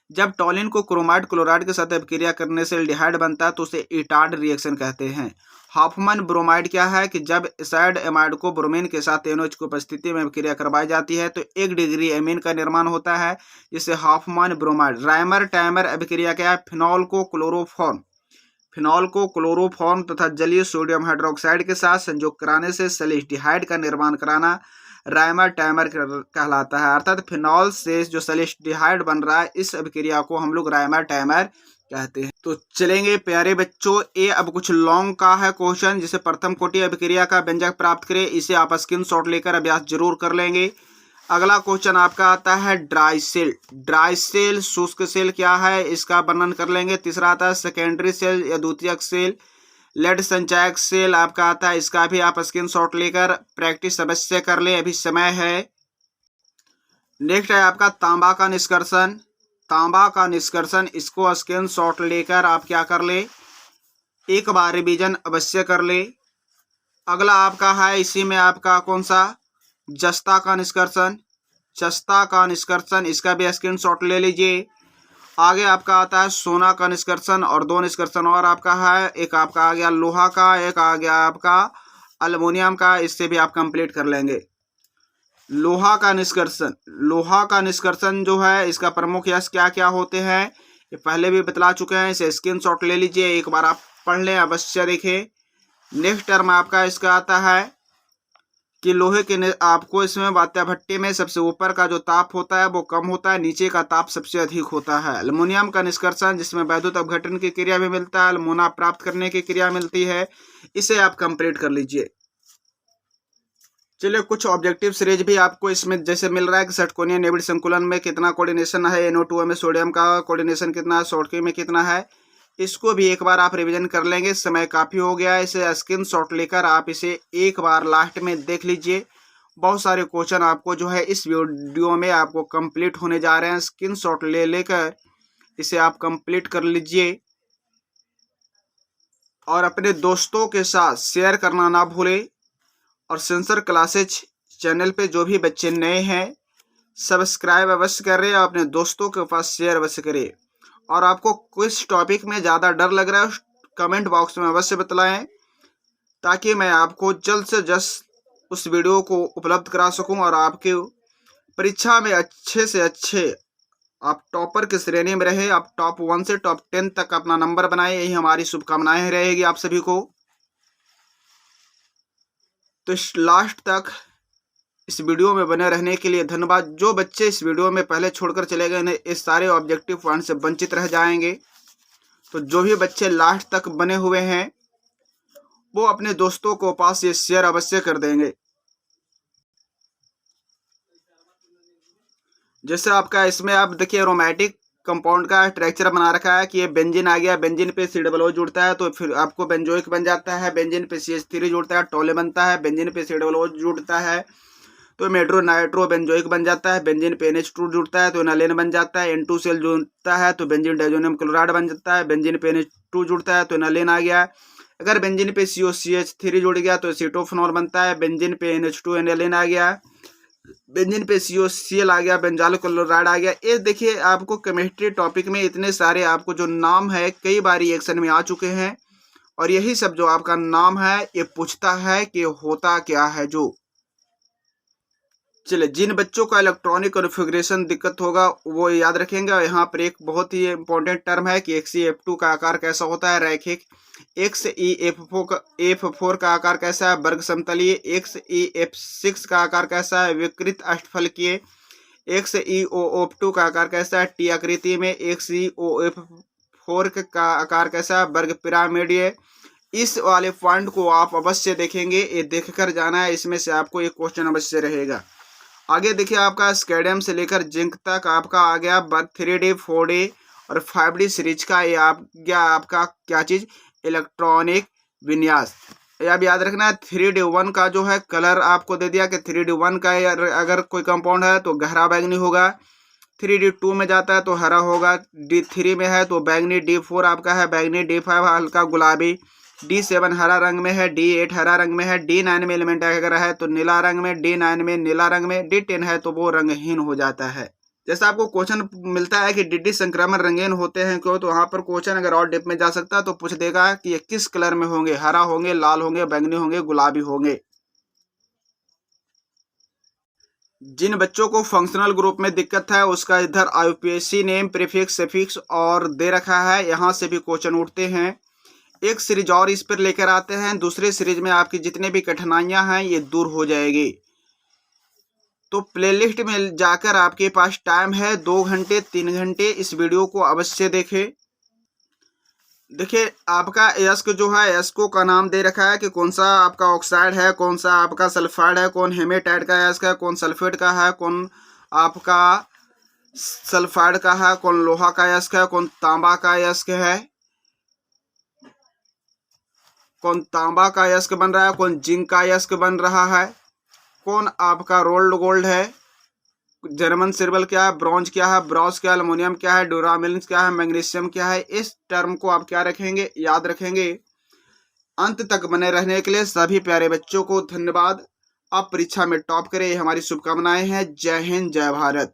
जब टॉलिन को क्रोमाइड क्लोराइड के साथ अभिक्रिया करने से एल्डिहाइड बनता है तो उसे इटार्ड रिएक्शन कहते हैं। हॉफमैन ब्रोमाइड क्या है कि जब एसाइड एमाइड को ब्रोमीन के साथ NOH की उपस्थिति में अभिक्रिया करवाई जाती है तो 1 डिग्री एमीन का निर्माण होता है, जिसे हॉफमैन ब्रोमाइड। राइमर टाइमर अभिक्रिया क्या है? फिनॉल को क्लोरोफॉर्म तथा जलीय सोडियम हाइड्रोक्साइड के साथ संयोग कराने से सैलिसल्डिहाइड का निर्माण कराना राइमर टाइमर कहलाता है। अर्थात फिनॉल से जो सैलिसल्डिहाइड बन रहा है, इस अभिक्रिया को हम लोग राइमर टाइमर कहते हैं। तो चलेंगे प्यारे बच्चों, ये अब कुछ लॉन्ग का है क्वेश्चन, जिसे प्रथम कोटि अभिक्रिया का व्यंजक प्राप्त करें। इसे आप स्क्रीनशॉट लेकर अभ्यास जरूर कर लेंगे। अगला क्वेश्चन आपका आता है ड्राई सेल। ड्राई सेल शुष्क सेल क्या है, इसका वर्णन कर लेंगे। तीसरा आता है सेकेंडरी सेल या द्वितीयक सेल। लेड संचयक सेल आपका आता है, इसका भी आप स्क्रीनशॉट लेकर प्रैक्टिस अवश्य कर लें, अभी समय है। नेक्स्ट है आपका तांबा का निष्कर्षण। तांबा का निष्कर्षण, इसको स्क्रीनशॉट लेकर आप क्या कर ले, एक बार रिवीजन अवश्य कर ले। अगला आपका है, इसी में आपका कौन सा, जस्ता का निष्कर्षण। जस्ता का निष्कर्षण, इसका भी स्क्रीनशॉट ले लीजिए। आगे आपका आता है सोना का निष्कर्षण और 2 निष्कर्षण और आपका है। एक आपका आ गया लोहा का, एक आ गया आपका अल्युमिनियम का, इससे भी आप कंप्लीट कर लेंगे। लोहा का निष्कर्षण, लोहा का निष्कर्षण जो है, इसका प्रमुख यश क्या क्या होते हैं ये पहले भी बतला चुके हैं, इसे स्क्रीनशॉट ले लीजिए, एक बार आप पढ़ लें, अवश्य देखें। नेक्स्ट टर्म आपका इसका आता है कि लोहे के आपको इसमें वात्या भट्टी में सबसे ऊपर का जो ताप होता है वो कम होता है, नीचे का ताप सबसे अधिक होता है। अल्युमिनियम का निष्कर्षण, जिसमें वैद्युत अपघटन की क्रिया भी मिलता है, अल्मोना प्राप्त करने की क्रिया मिलती है, इसे आप कंप्लीट कर लीजिए। चलिए कुछ ऑब्जेक्टिव सीरीज भी आपको इसमें जैसे मिल रहा है कि षटकोणीय निबिड़ संकुलन में कितना कोऑर्डिनेशन है, NO2 में सोडियम का कोऑर्डिनेशन कितना है, शॉर्टकी में कितना है, इसको भी एक बार आप रिवीजन कर लेंगे। समय काफ़ी हो गया है, इसे स्क्रीनशॉट लेकर आप इसे एक बार लास्ट में देख लीजिए। बहुत सारे क्वेश्चन आपको जो है इस वीडियो में आपको कंप्लीट होने जा रहे हैं। स्क्रीनशॉट ले लेकर इसे आप कंप्लीट कर लीजिए और अपने दोस्तों के साथ शेयर करना ना भूलें। और सेंसर क्लासेज चैनल पे जो भी बच्चे नए हैं सब्सक्राइब अवश्य करें और अपने दोस्तों के पास शेयर अवश्य करें। और आपको किस टॉपिक में ज़्यादा डर लग रहा है कमेंट बॉक्स में अवश्य बतलाएं, ताकि मैं आपको जल्द से जल्द उस वीडियो को उपलब्ध करा सकूं और आपके परीक्षा में अच्छे से अच्छे आप टॉपर की श्रेणी में रहे, आप टॉप 1 से टॉप 10 तक अपना नंबर बनाए, यही हमारी शुभकामनाएं रहेगी आप सभी को। तो लास्ट तक इस वीडियो में बने रहने के लिए धन्यवाद। जो बच्चे इस वीडियो में पहले छोड़कर चले गए हैं इस सारे ऑब्जेक्टिव पॉइंट से वंचित रह जाएंगे। तो जो भी बच्चे लास्ट तक बने हुए हैं वो अपने दोस्तों को पास ये शेयर अवश्य कर देंगे। जैसे आपका इसमें आप देखिए एरोमेटिक कंपाउंड का स्ट्रक्चर बना रखा है कि ये बेंजीन आ गया, बेंजीन पे COO जुड़ता है तो फिर आपको बेंजोइक बन जाता है, बेंजीन पे CH3 जुड़ता है टोले बनता है, बेंजीन पे COO जुड़ता है तो मेट्रो नाइट्रो बेंजोइक बन जाता है, बेंजीन पे NH2 जुड़ता है तो एनालेन बन जाता है, N2 सेल जुड़ता है तो बेंजीन डाइजोनियम क्लोराइड बन जाता है, बेंजीन पे NH2 जुड़ता है तो एनालेन आ गया। अगर बेंजीन पे COCH3 जुड़ गया तो एसीटोफेनॉल बनता है, बेंजीन पे NH2 एनालेन आ गया, बेंजीन पे COCl आ गया, बेंजाल क्लोराइड आ गया। ये देखिए आपको केमिस्ट्री टॉपिक में इतने सारे आपको जो नाम है कई बार रिएक्शन में आ चुके हैं और यही सब जो आपका नाम है ये पूछता है कि होता क्या है। जो चलिए जिन बच्चों का इलेक्ट्रॉनिक कॉन्फ़िगरेशन दिक्कत होगा वो याद रखेंगे। और यहाँ पर एक बहुत ही इंपॉर्टेंट टर्म है कि XeF2 का आकार कैसा होता है रैखिक, XeF4 का आकार कैसा है वर्ग समतलीय, XeF6 का आकार कैसा है विकृत अष्टफलकीय, XeOF2 का आकार कैसा है टी आकृति में, XeOF4 का आकार कैसा है वर्ग पिरामिडीय, इस वाले पॉइंट को आप अवश्य देखेंगे, ये देखकर जाना है, इसमें से आपको एक क्वेश्चन अवश्य रहेगा। आगे देखिए आपका स्केडियम से लेकर जिंक तक आपका आ गया 3D 4D और 5D सीरीज का ये आ गया आपका क्या चीज़, इलेक्ट्रॉनिक विन्यास। ये अब याद रखना है 3D1 का जो है कलर आपको दे दिया कि 3D1 का अगर कोई कंपाउंड है तो गहरा बैंगनी होगा, 3D2 में जाता है तो हरा होगा, D3 में है तो बैंगनी, D4 आपका है बैंगनी, D5 हल्का गुलाबी, D7 हरा रंग में है, D8 हरा रंग में है, D9 में एलिमेंट अगर है तो नीला रंग में, D9 में नीला रंग में, D10 है तो वो रंगहीन हो जाता है। जैसा आपको क्वेश्चन मिलता है कि DD संक्रमण रंगीन होते हैं क्यों, तो वहाँ पर क्वेश्चन अगर और डिप में जा सकता है तो पूछ देगा कि ये किस कलर में होंगे, हरा होंगे, लाल होंगे, बैंगनी होंगे, गुलाबी होंगे। जिन बच्चों को फंक्शनल ग्रुप में दिक्कत है उसका इधर IUPAC नेम, प्रीफिक्स, सफिक्स और दे रखा है, यहाँ से भी क्वेश्चन उठते हैं। एक सीरीज और इस पर लेकर आते हैं, दूसरे सीरीज में आपकी जितने भी कठिनाइयां हैं ये दूर हो जाएगी। तो प्लेलिस्ट में जाकर आपके पास टाइम है 2 घंटे 3 घंटे, इस वीडियो को अवश्य देखें। देखिए आपका यस्क जो है, यस्को का नाम दे रखा है कि कौन सा आपका ऑक्साइड है, कौन सा आपका सल्फाइड है, कौन हेमेटाइट का यस्क है, कौन सल्फेट का है, कौन आपका सल्फाइड का है, कौन लोहा का यस्क है, कौन तांबा का यस्क है, कौन तांबा का यस्क बन रहा है, कौन जिंक का यस्क बन रहा है, कौन आपका रोल्ड गोल्ड है, जर्मन सिल्वर क्या है, ब्रॉन्ज क्या है, ब्रॉन्ज क्या है, एल्युमिनियम क्या है, ड्यूरामिल क्या है, मैग्नीशियम क्या है। इस टर्म को आप क्या रखेंगे, याद रखेंगे। अंत तक बने रहने के लिए सभी प्यारे बच्चों को धन्यवाद। आप परीक्षा में टॉप करें, हमारी शुभकामनाएं हैं। जय हिंद, जय भारत।